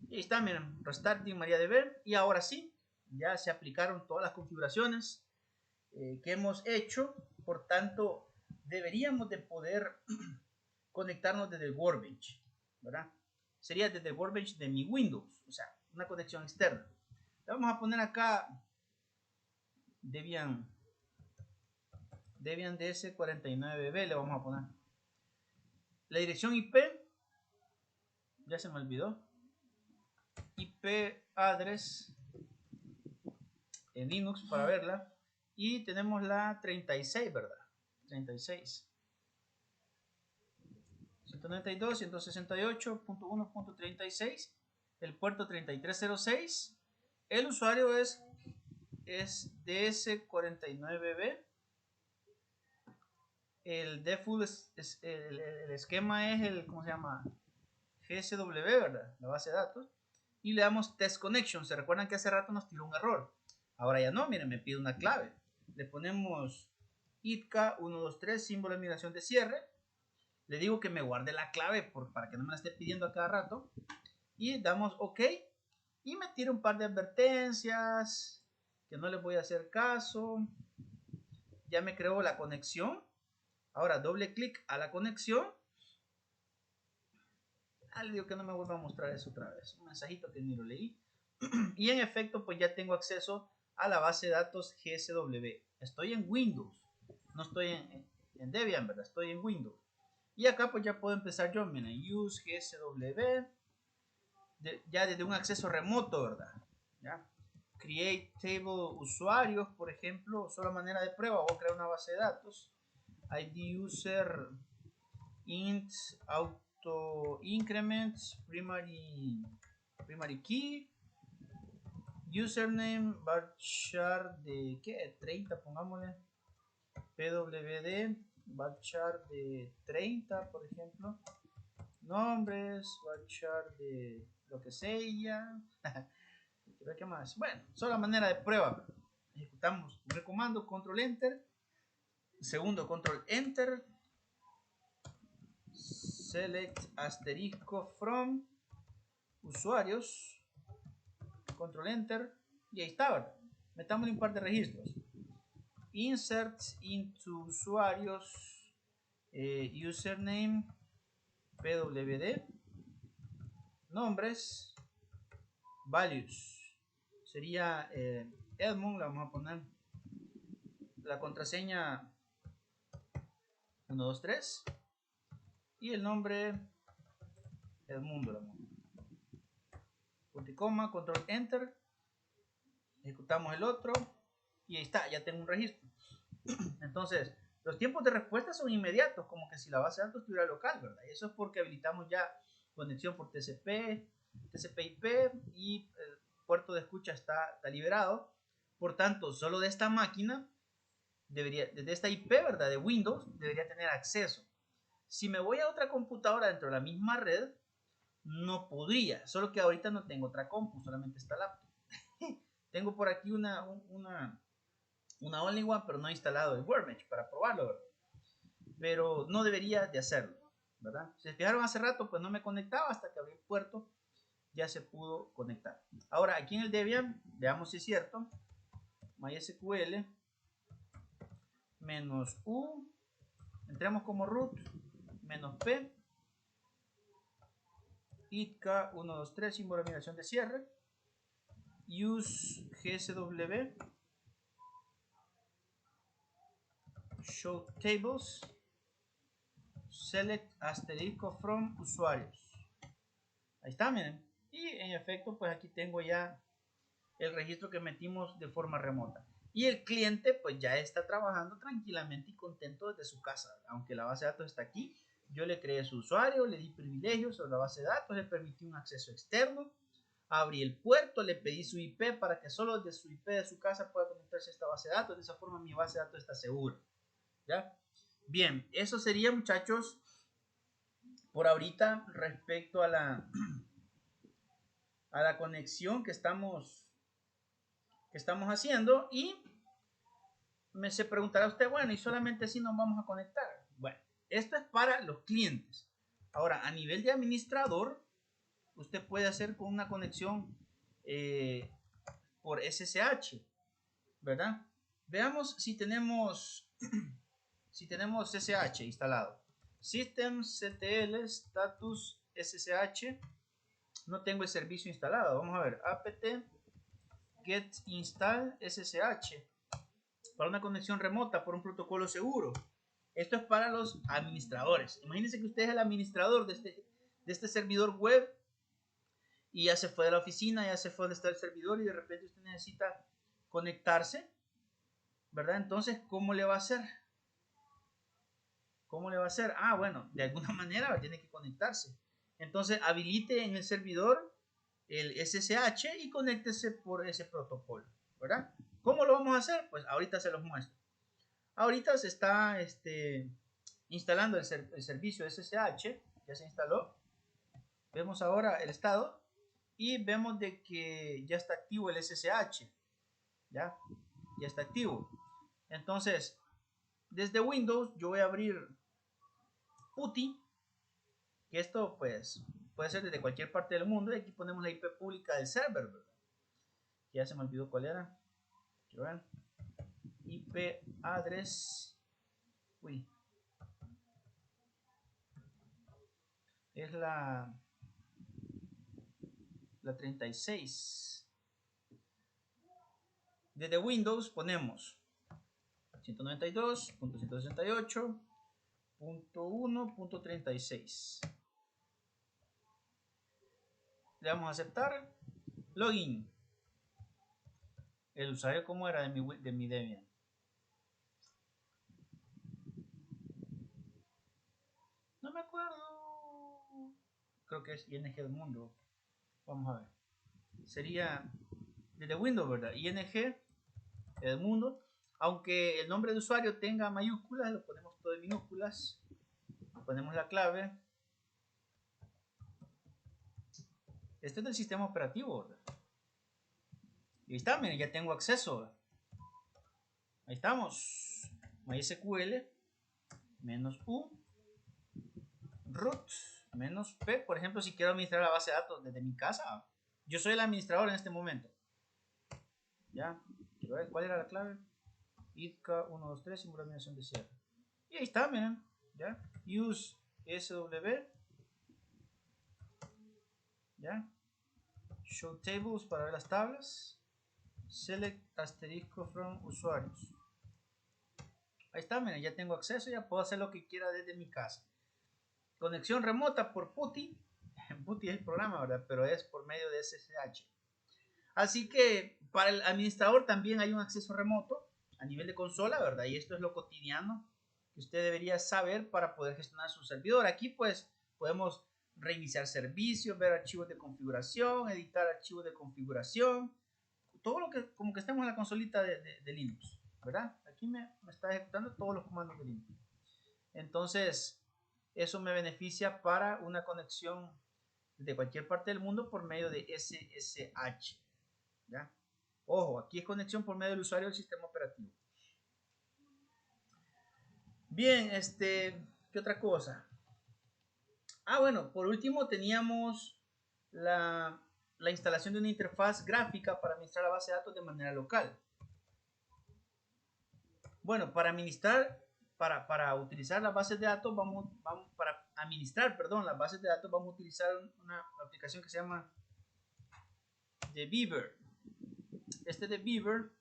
S1: Y ahí está, miren, restarting MariaDB. Y ahora sí, ya se aplicaron todas las configuraciones que hemos hecho. Por tanto, deberíamos de poder conectarnos desde el Workbench, ¿verdad? Sería desde el Workbench de mi Windows, o sea, una conexión externa. Le vamos a poner acá Debian DS49B, le vamos a poner. La dirección IP, ya se me olvidó. IP address en Linux para verla. Y tenemos la 36, ¿verdad? 36. 192.168.1.36. El puerto 3306. El usuario es DS49B. el default el esquema es el, ¿cómo se llama? GSW, ¿verdad? La base de datos. Y le damos test connection. Se recuerdan que hace rato nos tiró un error. Ahora ya no, miren, me pide una clave. Le ponemos ITCA 123, símbolo de migración de cierre. Le digo que me guarde la clave para que no me la esté pidiendo a cada rato. Y damos OK. Y me tira un par de advertencias que no les voy a hacer caso. Ya me creó la conexión. Ahora doble clic a la conexión. Le digo que no me vuelva a mostrar eso otra vez. Un mensajito que ni lo leí. Y en efecto, pues ya tengo acceso a la base de datos GSW. Estoy en Windows. No estoy en Debian, ¿verdad? Estoy en Windows. Y acá pues ya puedo empezar yo. Miren, use GSW. Ya desde un acceso remoto, ¿verdad? ¿Ya? Create table usuarios, por ejemplo. Solo manera de prueba. Voy a crear una base de datos. ID user int auto increments primary key username varchar de ¿qué? 30, pongámosle pwd varchar de 30, por ejemplo, nombres varchar de lo que sea. ¿Qué más? Bueno, solo manera de prueba. Ejecutamos el comando control enter, segundo control enter, select asterisco from usuarios, control enter, y ahí está, ¿verdad? Metamos un par de registros. Insert into usuarios, username, pwd, nombres, values. Sería Edmund, le vamos a poner la contraseña 123 y el nombre Edmundo. Punto y coma, control enter, ejecutamos el otro y ahí está, ya tengo un registro. Entonces, los tiempos de respuesta son inmediatos, como que si la base de datos estuviera local, ¿verdad? Y eso es porque habilitamos ya conexión por TCP, TCP/IP y el puerto de escucha está liberado. Por tanto, solo de esta máquina, desde esta IP, ¿verdad? De Windows, debería tener acceso. Si me voy a otra computadora dentro de la misma red, no podría, solo que ahorita no tengo otra compu, solamente esta laptop. Tengo por aquí una Only One, pero no he instalado el Workbench para probarlo, ¿verdad? Pero no debería de hacerlo, ¿verdad? Si se fijaron hace rato, pues no me conectaba hasta que abrí el puerto, ya se pudo conectar. Ahora, aquí en el Debian, veamos si es cierto. MySQL -u, entremos como root, -p, ITCA 123, símbolo de migración de cierre, use GSW, show tables, select asterisco from usuarios. Ahí está, miren. Y en efecto, pues aquí tengo ya el registro que metimos de forma remota. Y el cliente pues ya está trabajando tranquilamente y contento desde su casa. Aunque la base de datos está aquí, yo le creé su usuario, le di privilegios sobre la base de datos, le permití un acceso externo, abrí el puerto, le pedí su IP para que solo desde su IP de su casa pueda conectarse a esta base de datos. De esa forma mi base de datos está segura. ¿Ya? Bien, eso sería, muchachos, por ahorita respecto a la conexión que estamos haciendo. Y se preguntará usted, bueno, y solamente así nos vamos a conectar. Bueno, esto es para los clientes. Ahora, a nivel de administrador, usted puede hacer con una conexión por SSH, ¿verdad? Veamos si tenemos SSH instalado. Systemctl status SSH. No tengo el servicio instalado. Vamos a ver, apt get install SSH para una conexión remota por un protocolo seguro. Esto es para los administradores. Imagínense que usted es el administrador de este servidor web y ya se fue de la oficina, ya se fue donde está el servidor y de repente usted necesita conectarse, ¿verdad? Entonces, ¿cómo le va a hacer? ¿Cómo le va a hacer? Ah, bueno, de alguna manera tiene que conectarse. Entonces, habilite en el servidor el SSH y conéctese por ese protocolo, ¿verdad? ¿Cómo lo vamos a hacer? Pues ahorita se los muestro. Ahorita se está instalando el servicio SSH. Ya se instaló. Vemos ahora el estado y vemos de que ya está activo el SSH. Ya está activo. Entonces, desde Windows yo voy a abrir PuTTY, que esto pues puede ser desde cualquier parte del mundo, y aquí ponemos la IP pública del server, ¿verdad? Ya se me olvidó cuál era. Quiero ver. IP address. Uy. Es la 36. Desde Windows ponemos 192.168.1.36. Le vamos a aceptar. Login. El usuario como era de mi Debian. No me acuerdo. Creo que es ING del mundo. Vamos a ver. Sería desde Windows, ¿verdad? ING del mundo. Aunque el nombre de usuario tenga mayúsculas, lo ponemos todo en minúsculas. Ponemos la clave. Este es del sistema operativo, ¿verdad? Y ahí está, miren, ya tengo acceso, ¿verdad? Ahí estamos. MySQL -u root -p. Por ejemplo, si quiero administrar la base de datos desde mi casa, yo soy el administrador en este momento. Ya, quiero ver cuál era la clave. ITK 123, simbolización de cierre. Y ahí está, miren. Ya, use SW. Ya, show tables para ver las tablas. Select asterisco from usuarios. Ahí está, miren, ya tengo acceso, ya puedo hacer lo que quiera desde mi casa. Conexión remota por PuTTY. PuTTY es el programa, ¿verdad? Pero es por medio de SSH. Así que para el administrador también hay un acceso remoto a nivel de consola, ¿verdad? Y esto es lo cotidiano que usted debería saber para poder gestionar su servidor. Aquí pues podemos reiniciar servicios, ver archivos de configuración, editar archivos de configuración, todo lo que como que estemos en la consolita de Linux, ¿verdad? Aquí me está ejecutando todos los comandos de Linux. Entonces, eso me beneficia para una conexión de cualquier parte del mundo por medio de SSH. ¿Ya? Ojo, aquí es conexión por medio del usuario del sistema operativo. Bien, ¿qué otra cosa? Bueno, por último teníamos la instalación de una interfaz gráfica para administrar la base de datos de manera local. Bueno, para utilizar las bases de datos, para administrar, perdón, las bases de datos, vamos a utilizar una aplicación que se llama The Beaver. The Beaver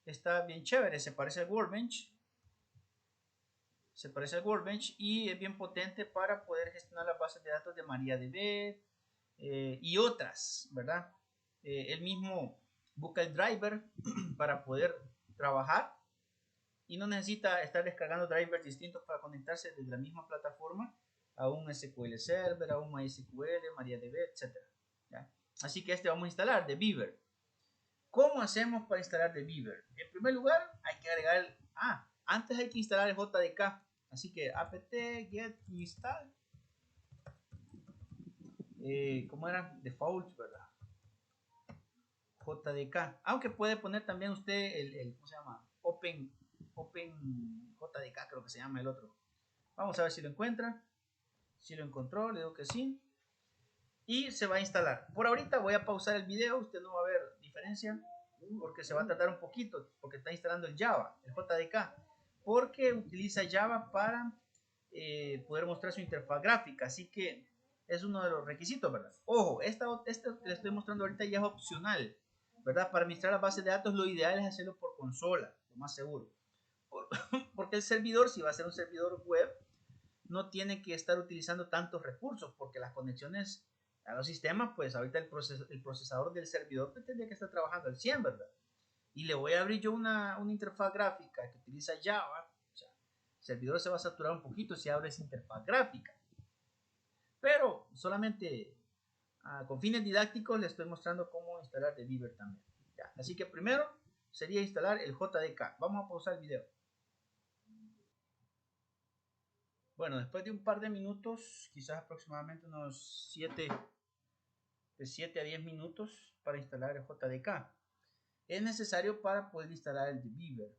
S1: está bien chévere, se parece al Workbench. Y es bien potente para poder gestionar las bases de datos de MariaDB y otras, ¿verdad? Él mismo busca el driver para poder trabajar y no necesita estar descargando drivers distintos para conectarse desde la misma plataforma a un SQL Server, a un MySQL, MariaDB, etc. ¿Ya? Así que vamos a instalar, The Beaver. ¿Cómo hacemos para instalar The Beaver? En primer lugar, hay que agregar, antes hay que instalar el JDK. Así que apt get install. ¿Cómo era? Default, ¿verdad? JDK. Aunque puede poner también usted ¿cómo se llama? Open JDK, creo que se llama el otro. Vamos a ver si lo encuentra. Si lo encontró, le digo que sí. Y se va a instalar. Por ahorita voy a pausar el video. Usted no va a ver diferencia porque se va a tardar un poquito, porque está instalando el Java, el JDK, porque utiliza Java para poder mostrar su interfaz gráfica. Así que es uno de los requisitos, ¿verdad? Ojo, esta que le estoy mostrando ahorita ya es opcional, ¿verdad? Para administrar las bases de datos lo ideal es hacerlo por consola, lo más seguro. Porque el servidor, si va a ser un servidor web, no tiene que estar utilizando tantos recursos, porque las conexiones a los sistemas, pues ahorita el procesador del servidor pues, tendría que estar trabajando al 100, ¿verdad? Y le voy a abrir yo una interfaz gráfica que utiliza Java. O sea, el servidor se va a saturar un poquito si abre esa interfaz gráfica. Pero solamente con fines didácticos le estoy mostrando cómo instalar The Beaver también. Ya, así que primero sería instalar el JDK. Vamos a pausar el video. Bueno, después de un par de minutos, quizás aproximadamente unos 7 a 10 minutos para instalar el JDK. Es necesario para poder instalar el Beaver,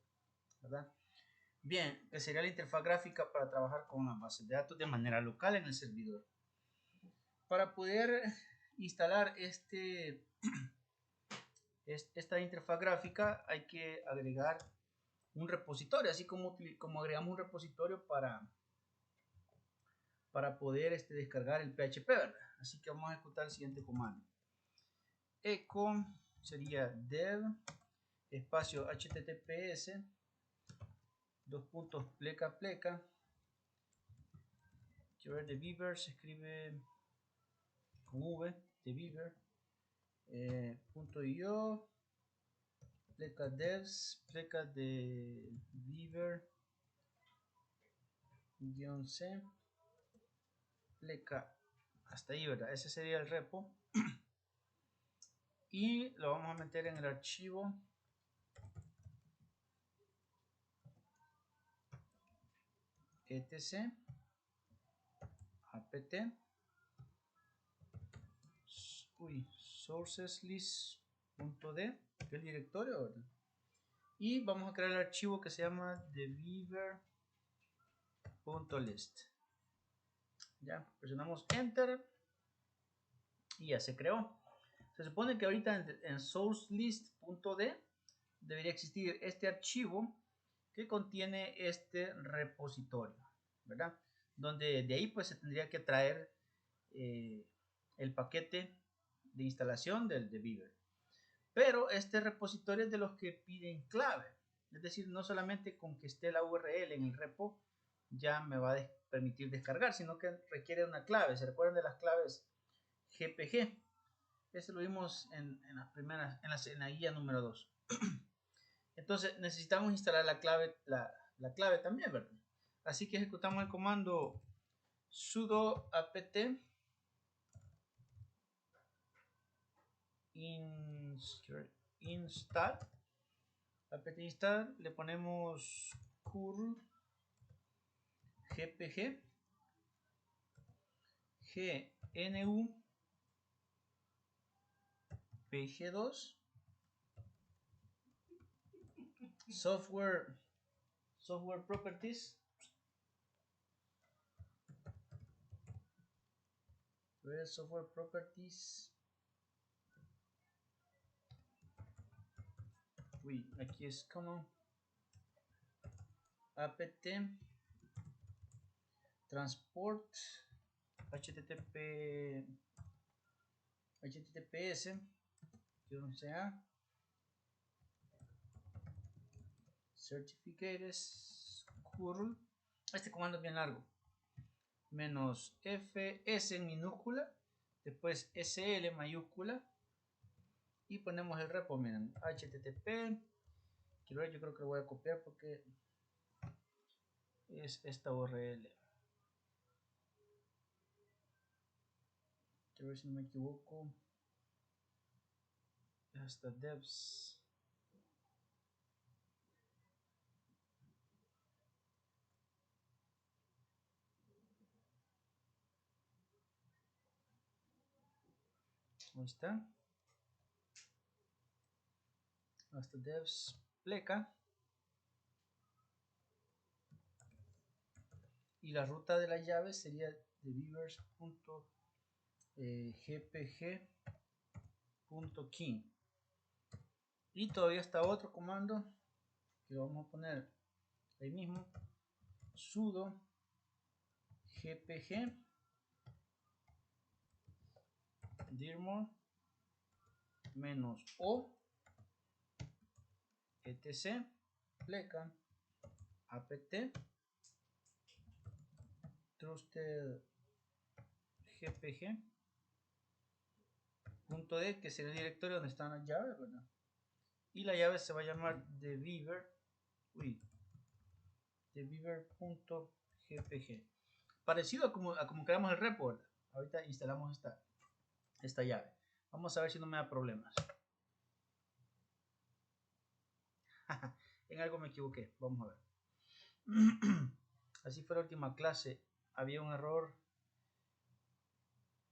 S1: ¿verdad? Bien, que sería la interfaz gráfica para trabajar con las bases de datos de manera local en el servidor. Para poder instalar esta interfaz gráfica hay que agregar un repositorio, así como agregamos un repositorio para poder descargar el PHP, ¿verdad? Así que vamos a ejecutar el siguiente comando. Echo sería dev espacio https dos puntos pleca pleca. Quiero ver, de Beaver se escribe con V, de Beaver, .io, pleca devs, pleca de Beaver, -c, pleca, hasta ahí, ¿verdad? Ese sería el repo. Y lo vamos a meter en el archivo etc apt sourceslist.d, que es el directorio, ¿verdad? Y vamos a crear el archivo que se llama thebeaver.list. Ya, presionamos enter y ya se creó. Se supone que ahorita en sourcelist.d debería existir este archivo que contiene este repositorio, ¿verdad? Donde de ahí pues se tendría que traer el paquete de instalación del de Beaver. Pero este repositorio es de los que piden clave, es decir, no solamente con que esté la URL en el repo ya me va a permitir descargar, sino que requiere una clave. ¿Se recuerdan de las claves GPG? Eso lo vimos en las primeras, en la guía número 2. Entonces necesitamos instalar la clave también, ¿verdad? Así que ejecutamos el comando sudo apt install, apt install, le ponemos curl gpg gnu pg2 software properties, software properties. Uy, aquí es como apt transport https que no sea certificates curl, este comando es bien largo, menos fs en minúscula, después sl mayúscula y ponemos el repo, miren, http, quiero ver, yo creo que lo voy a copiar porque es esta URL, quiero ver si no me equivoco, hasta devs. Ahí está. Hasta devs pleca. Y la ruta de la llave sería de beavers.gpg.key. Y todavía está otro comando que lo vamos a poner ahí mismo. Sudo gpg dirmor -o etc pleca apt trusted gpg.d, que será el directorio donde están las llaves, ¿verdad? Y la llave se va a llamar thebeaver.gpg, parecido a como creamos el repo, ¿verdad? Ahorita instalamos esta llave. Vamos a ver si no me da problemas. En algo me equivoqué. Vamos a ver. así fue la última clase, había un error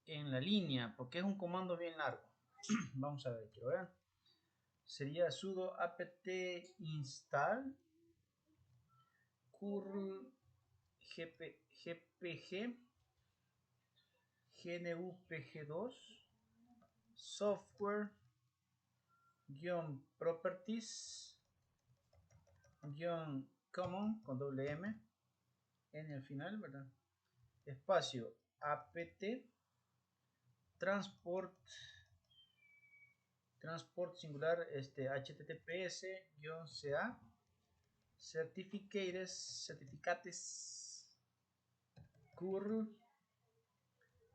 S1: en la línea, porque es un comando bien largo. Vamos a ver, quiero ver. Sería sudo apt install curl gpg gnupg2 software properties common con doble M en el final, ¿verdad? Espacio apt transport singular https-ca certificates curl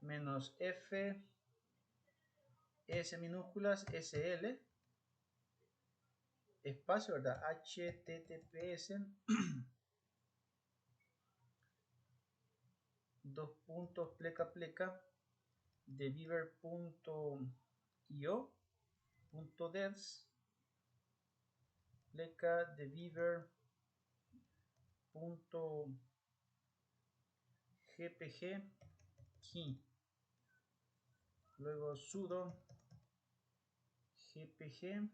S1: menos f s minúsculas sl espacio, ¿verdad? https dos puntos pleca de beaver.io.devs pleca de beaver.gpg key, luego sudo gpg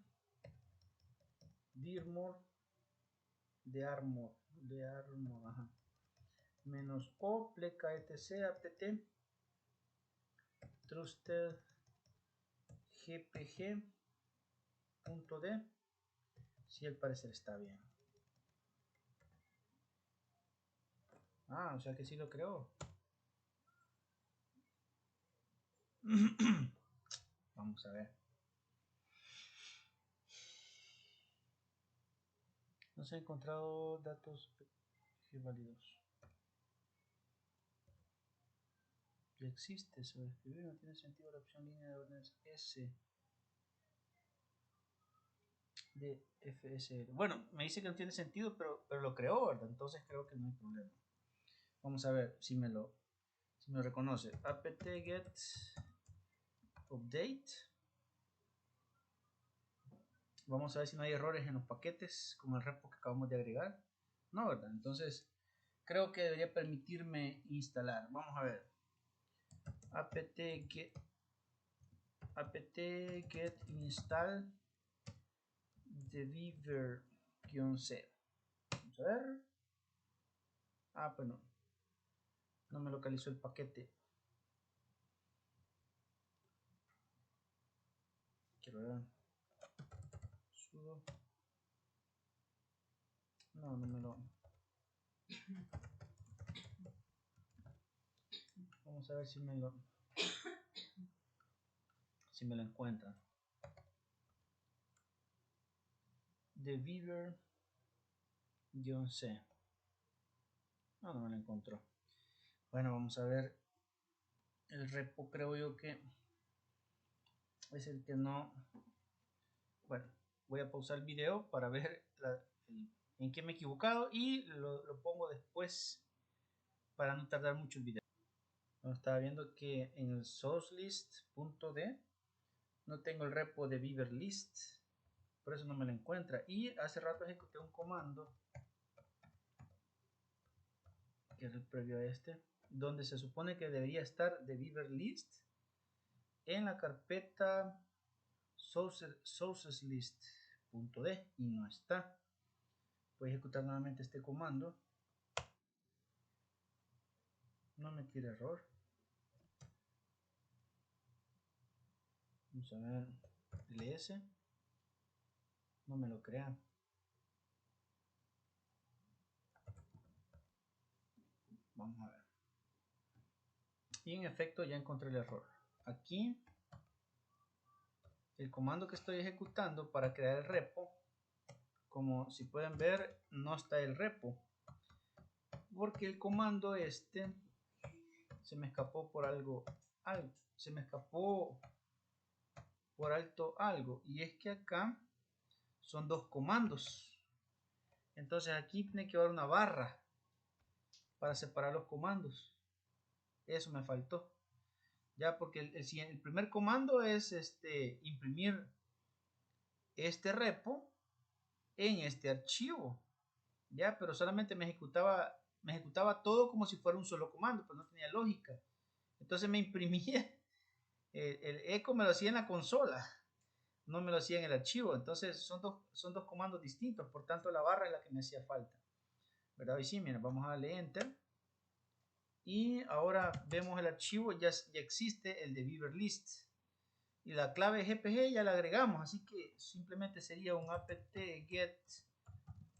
S1: dirmor de armor ajá, menos o pleca etc apt trusted gpg.d, si al parecer está bien. O sea que sí lo creó. Vamos a ver. No se han encontrado datos válidos. Ya existe sobreescribir, no tiene sentido la opción línea de órdenes S de FSL. Bueno, me dice que no tiene sentido, pero lo creó, ¿verdad? Entonces creo que no hay problema. Vamos a ver si me lo reconoce. apt-get update. Vamos a ver si no hay errores en los paquetes como el repo que acabamos de agregar. No, ¿verdad? Entonces creo que debería permitirme instalar. Vamos a ver. apt-get install de beaver-c. Vamos a ver. Pues no me localizó el paquete. Quiero ver. Sudo. No me lo. Vamos a ver si me lo encuentra. De beaver-c. No me lo encontró. Bueno, vamos a ver. El repo creo yo que es el que no. Bueno, voy a pausar el video para ver en qué me he equivocado y lo pongo después para no tardar mucho el video. Estaba viendo que en el sourcelist.d no tengo el repo de beaver list, por eso no me lo encuentra. Y hace rato ejecuté un comando que es el previo a este, donde se supone que debería estar de beaver list en la carpeta sourceslist.d y no está. Voy a ejecutar nuevamente este comando. No me tira error. Vamos a ver. ls. No me lo crea. Vamos a ver. Y en efecto ya encontré el error. Aquí el comando que estoy ejecutando para crear el repo, como si pueden ver, no está el repo, porque el comando se me escapó por algo, se me escapó por alto algo, y es que acá son dos comandos. Entonces aquí tiene que haber una barra para separar los comandos. Eso me faltó. Ya, porque el primer comando es imprimir este repo en este archivo. Ya, pero solamente me me ejecutaba todo como si fuera un solo comando, pero no tenía lógica. Entonces me imprimía, el eco me lo hacía en la consola, no me lo hacía en el archivo. Entonces son dos comandos distintos, por tanto la barra es la que me hacía falta, ¿verdad? Y sí, mira, vamos a darle enter. Y ahora vemos el archivo, ya existe el de Beaver List. Y la clave GPG ya la agregamos, así que simplemente sería un apt get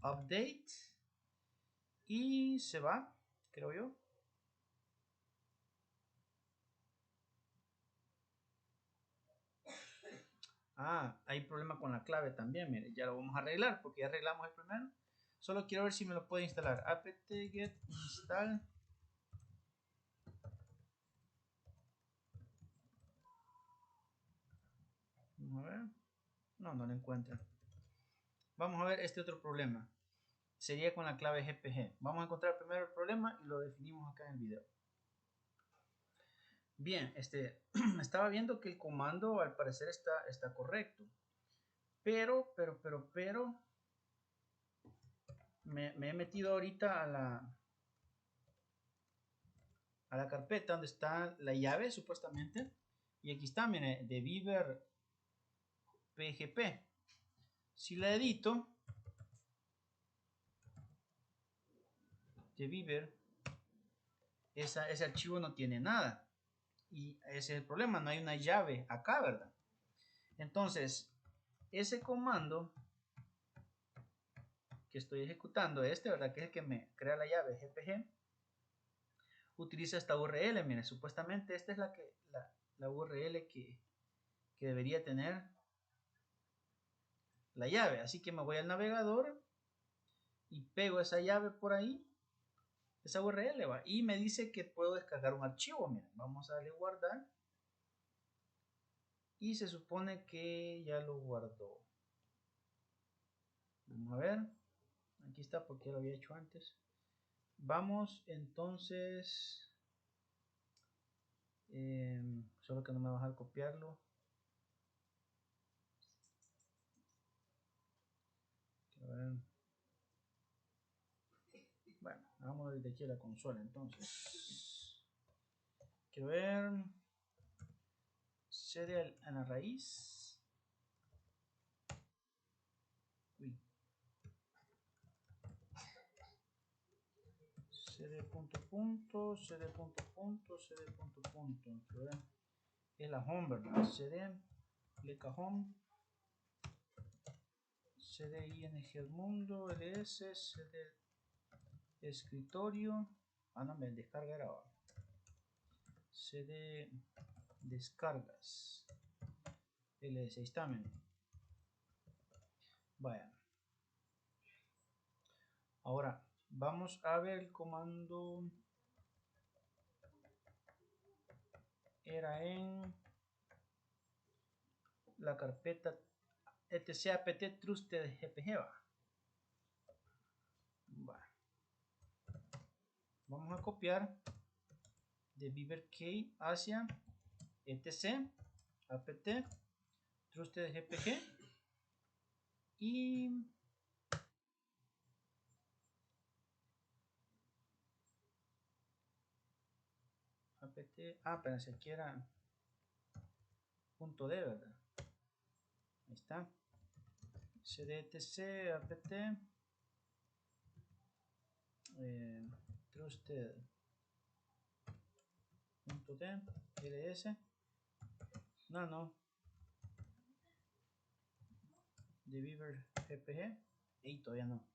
S1: update y se va, creo yo. Ah, hay problema con la clave también, mire, ya lo vamos a arreglar porque ya arreglamos el primero. Solo quiero ver si me lo puede instalar. Apt get install. Vamos a ver. No, no lo encuentra. Vamos a ver este otro problema. Sería con la clave GPG. Vamos a encontrar primero el problema y lo definimos acá en el video. Bien, estaba viendo que el comando al parecer está correcto. Pero, me he metido ahorita a la carpeta donde está la llave, supuestamente. Y aquí está, mire, de Beaver PGP. Si la edito, de Beaver, ese archivo no tiene nada. Y ese es el problema, no hay una llave acá, ¿verdad? Entonces, ese comando que estoy ejecutando, ¿verdad? Que es el que me crea la llave GPG, utiliza esta URL. Mire, supuestamente esta es la URL que debería tener la llave. Así que me voy al navegador y pego esa llave por ahí, esa URL, va, y me dice que puedo descargar un archivo. Miren, vamos a darle guardar y se supone que ya lo guardó. Vamos a ver, aquí está porque lo había hecho antes. Vamos entonces, solo que no me va a dejar copiarlo. A ver. Bueno, vamos desde aquí a la consola entonces. Quiero ver. Serial en la raíz. Uy. cd punto punto, cd punto punto, cd punto punto. Es la home, ¿verdad? cd, pleca home, cd ing mundo, ls, cd escritorio. Ah, no, me descarga era ahora. cd descargas, ls, ahí está, men. Vaya. Ahora vamos a ver el comando. Era en la carpeta etc apt trusted gpg. Vamos a copiar de Beaver Key hacia etc apt trusted gpg y apt, espérense, aquí era punto .d, ¿verdad? Ahí está. cdtc apt trusted punto .d ls. No, de Beaver gpg y todavía no.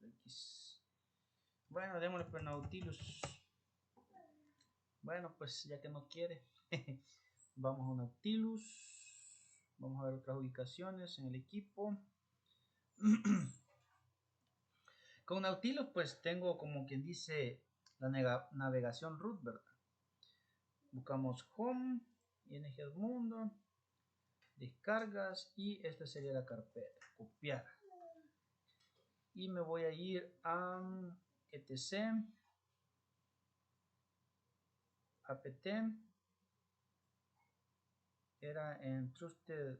S1: X. Bueno, démosle por Nautilus. Bueno, pues ya que no quiere, vamos a Nautilus. Vamos a ver otras ubicaciones en el equipo. Con Nautilus pues tengo, como quien dice, la navegación root, ¿verdad? Buscamos home, ing mundo, descargas y esta sería la carpeta, copiar. Y me voy a ir a etc apt, era en trusted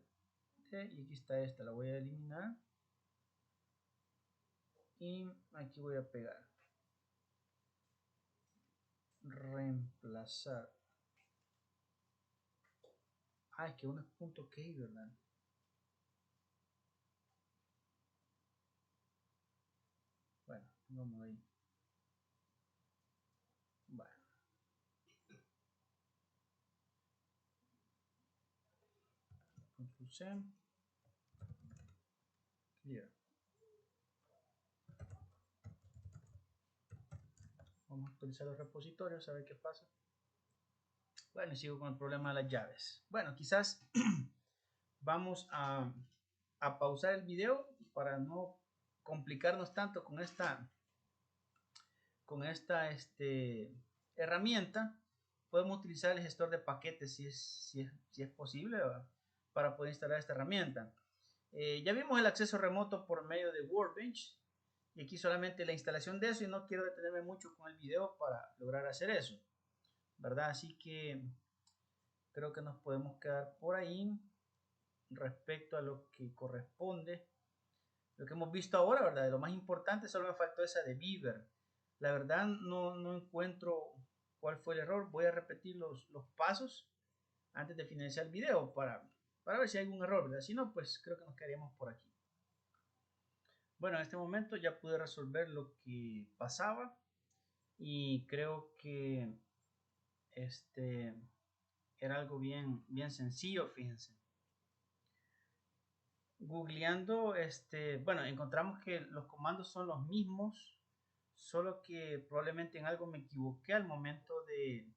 S1: y aquí está esta, la voy a eliminar y aquí voy a pegar reemplazar. Es que uno es punto .key, ¿verdad? Bueno, vamos ahí. Bueno. Ctrl C. Clear. Vamos a actualizar los repositorios a ver qué pasa. Bueno, y sigo con el problema de las llaves. Bueno, quizás vamos a pausar el video para no complicarnos tanto con esta herramienta. Podemos utilizar el gestor de paquetes si es posible, ¿verdad? Para poder instalar esta herramienta. Ya vimos el acceso remoto por medio de Workbench y aquí solamente la instalación de eso, y no quiero detenerme mucho con el video para lograr hacer eso, ¿verdad? Así que creo que nos podemos quedar por ahí respecto a lo que corresponde, lo que hemos visto ahora, ¿verdad? De lo más importante, solo me faltó esa de Beaver. La verdad no encuentro cuál fue el error. Voy a repetir los pasos antes de finalizar el video para ver si hay algún error, ¿verdad? Si no, pues creo que nos quedaríamos por aquí. Bueno, en este momento ya pude resolver lo que pasaba y creo que era algo bien sencillo, fíjense. Googleando, bueno, encontramos que los comandos son los mismos, solo que probablemente en algo me equivoqué al momento de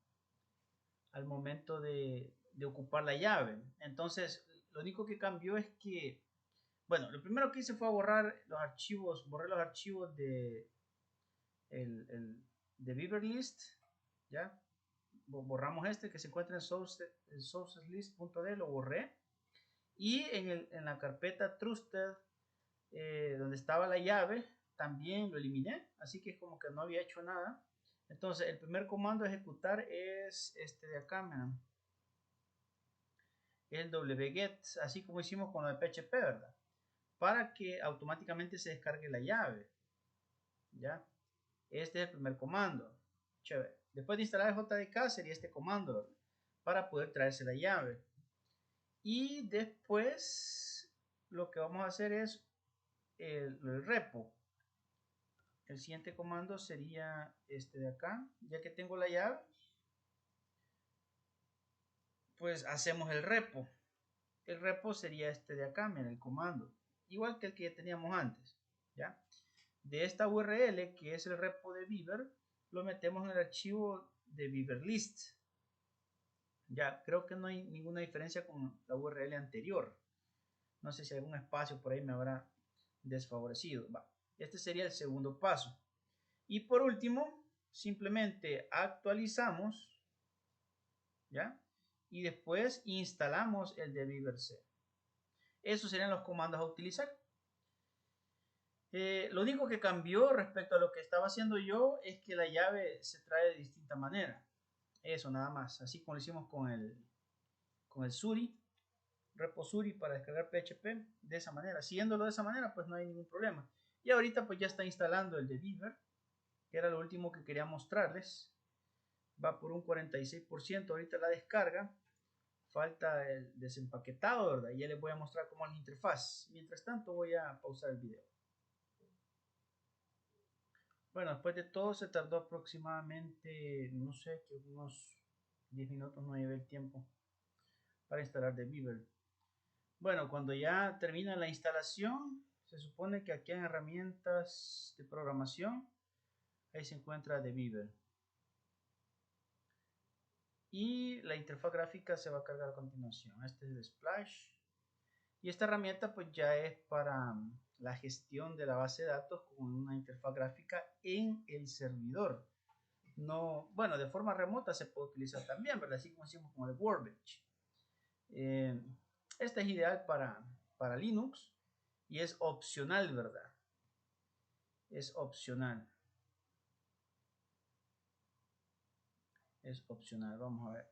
S1: ocupar la llave. Entonces, lo único que cambió es que, bueno, lo primero que hice fue borrar los archivos, borré los archivos de BeaverList, ¿ya? Borramos este que se encuentra en sourceslist.d, lo borré. Y en la carpeta trusted, donde estaba la llave, también lo eliminé, así que es como que no había hecho nada. Entonces el primer comando a ejecutar es este de acá, miren, el wget, así como hicimos con lo de PHP, ¿verdad? Para que automáticamente se descargue la llave, ¿ya? Este es el primer comando. Chévere. Después de instalar el JDK sería este comando, ¿verdad? Para poder traerse la llave. Y después lo que vamos a hacer es el repo. El siguiente comando sería este de acá. Ya que tengo la llave, pues hacemos el repo. El repo sería este de acá, miren, el comando. Igual que el que teníamos antes, ¿ya? De esta URL, que es el repo de Beaver, lo metemos en el archivo de BeaverList. Ya, creo que no hay ninguna diferencia con la URL anterior. No sé si algún espacio por ahí me habrá desfavorecido. Va. Este sería el segundo paso. Y por último, simplemente actualizamos, ¿ya? Y después instalamos el de BeaverC. Esos serían los comandos a utilizar. Lo único que cambió respecto a lo que estaba haciendo yo es que la llave se trae de distinta manera. Eso nada más. Así como lo hicimos con el Suri, repo Suri para descargar PHP. De esa manera. Siguiéndolo de esa manera, pues no hay ningún problema. Y ahorita pues ya está instalando el de Beaver, que era lo último que quería mostrarles. Va por un 46% ahorita la descarga. Falta el desempaquetado, ¿verdad? Y ya les voy a mostrar cómo es la interfaz. Mientras tanto voy a pausar el video. Bueno, después de todo se tardó aproximadamente, no sé, que unos 10 minutos, no llevé el tiempo para instalar de Beaver. Bueno, cuando ya termina la instalación, se supone que aquí en herramientas de programación, ahí se encuentra de Beaver. Y la interfaz gráfica se va a cargar a continuación. Este es el Splash. Y esta herramienta pues ya es para la gestión de la base de datos con una interfaz gráfica en el servidor. No, bueno, de forma remota se puede utilizar también, ¿verdad? Así como hicimos con el Workbench. Esta es ideal para Linux y es opcional, ¿verdad? Es opcional. Es opcional, vamos a ver.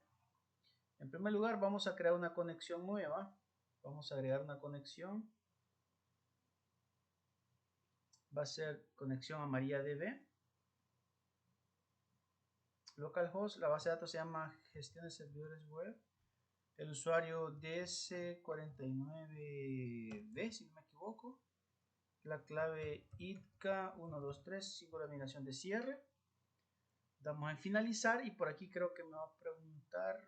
S1: En primer lugar, vamos a crear una conexión nueva. Vamos a agregar una conexión. va a ser conexión a MariaDB. Localhost, la base de datos se llama gestión de servidores web. El usuario DS49B, si no me equivoco. La clave ITCA123, símbolo de migración de cierre. Damos en finalizar y por aquí creo que me va a preguntar.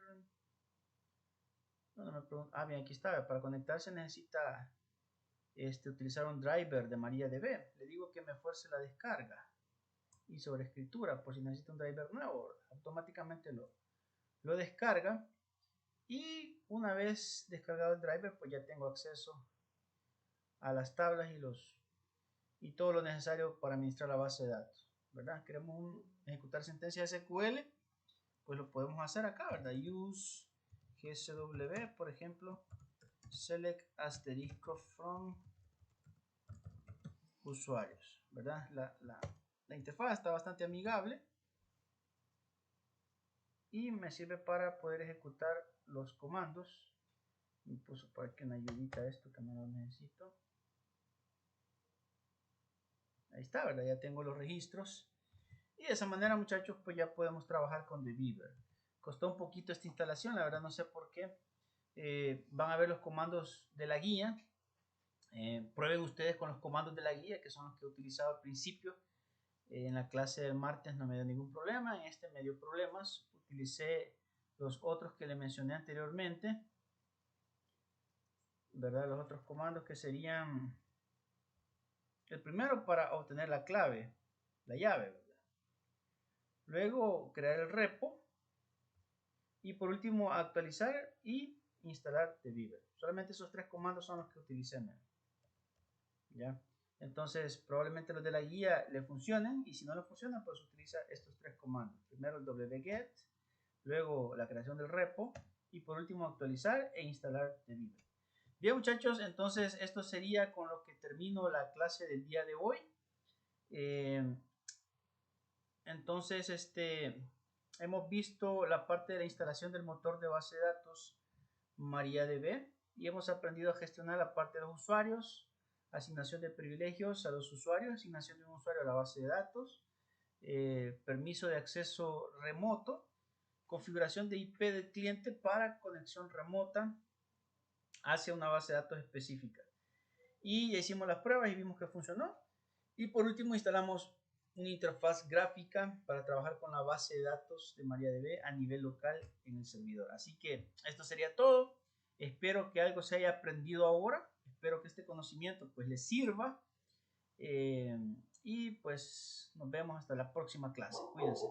S1: No me pregunta. Ah, bien, aquí está. Para conectarse necesita utilizar un driver de MariaDB. Le digo que me fuerce la descarga y sobre escritura por si necesita un driver nuevo. Automáticamente lo descarga. Y una vez descargado el driver, pues ya tengo acceso a las tablas y todo lo necesario para administrar la base de datos, ¿verdad? Queremos ejecutar sentencias SQL, pues lo podemos hacer acá, ¿verdad? Use GSW, por ejemplo, select asterisco from usuarios, ¿verdad? La interfaz está bastante amigable y me sirve para poder ejecutar los comandos. Me puso por aquí una ayudita a esto que no lo necesito. Ahí está, ¿verdad? Ya tengo los registros. Y de esa manera, muchachos, pues ya podemos trabajar con TheBeaver. Costó un poquito esta instalación, la verdad no sé por qué. Van a ver los comandos de la guía. Prueben ustedes con los comandos de la guía, que son los que he utilizado al principio. En la clase del martes no me dio ningún problema. En este me dio problemas. Utilicé los otros que le mencioné anteriormente, ¿verdad? Los otros comandos que serían el primero para obtener la clave, la llave, ¿verdad? Luego crear el repo y por último actualizar y instalar TheBeaver. Solamente esos tres comandos son los que utilicé, ¿ya? Entonces probablemente los de la guía le funcionen y si no le funcionan pues utiliza estos tres comandos. Primero el wget, luego la creación del repo y por último actualizar e instalar TheBeaver. Bien, muchachos, entonces esto sería con lo que termino la clase del día de hoy. Entonces hemos visto la parte de la instalación del motor de base de datos MariaDB y hemos aprendido a gestionar la parte de los usuarios, asignación de privilegios a los usuarios, asignación de un usuario a la base de datos, permiso de acceso remoto, configuración de IP del cliente para conexión remota hacia una base de datos específica. Y ya hicimos las pruebas y vimos que funcionó. Y por último instalamos una interfaz gráfica para trabajar con la base de datos de MariaDB a nivel local en el servidor. Así que esto sería todo. Espero que algo se haya aprendido ahora. Espero que este conocimiento pues les sirva. Y pues nos vemos hasta la próxima clase. Cuídense.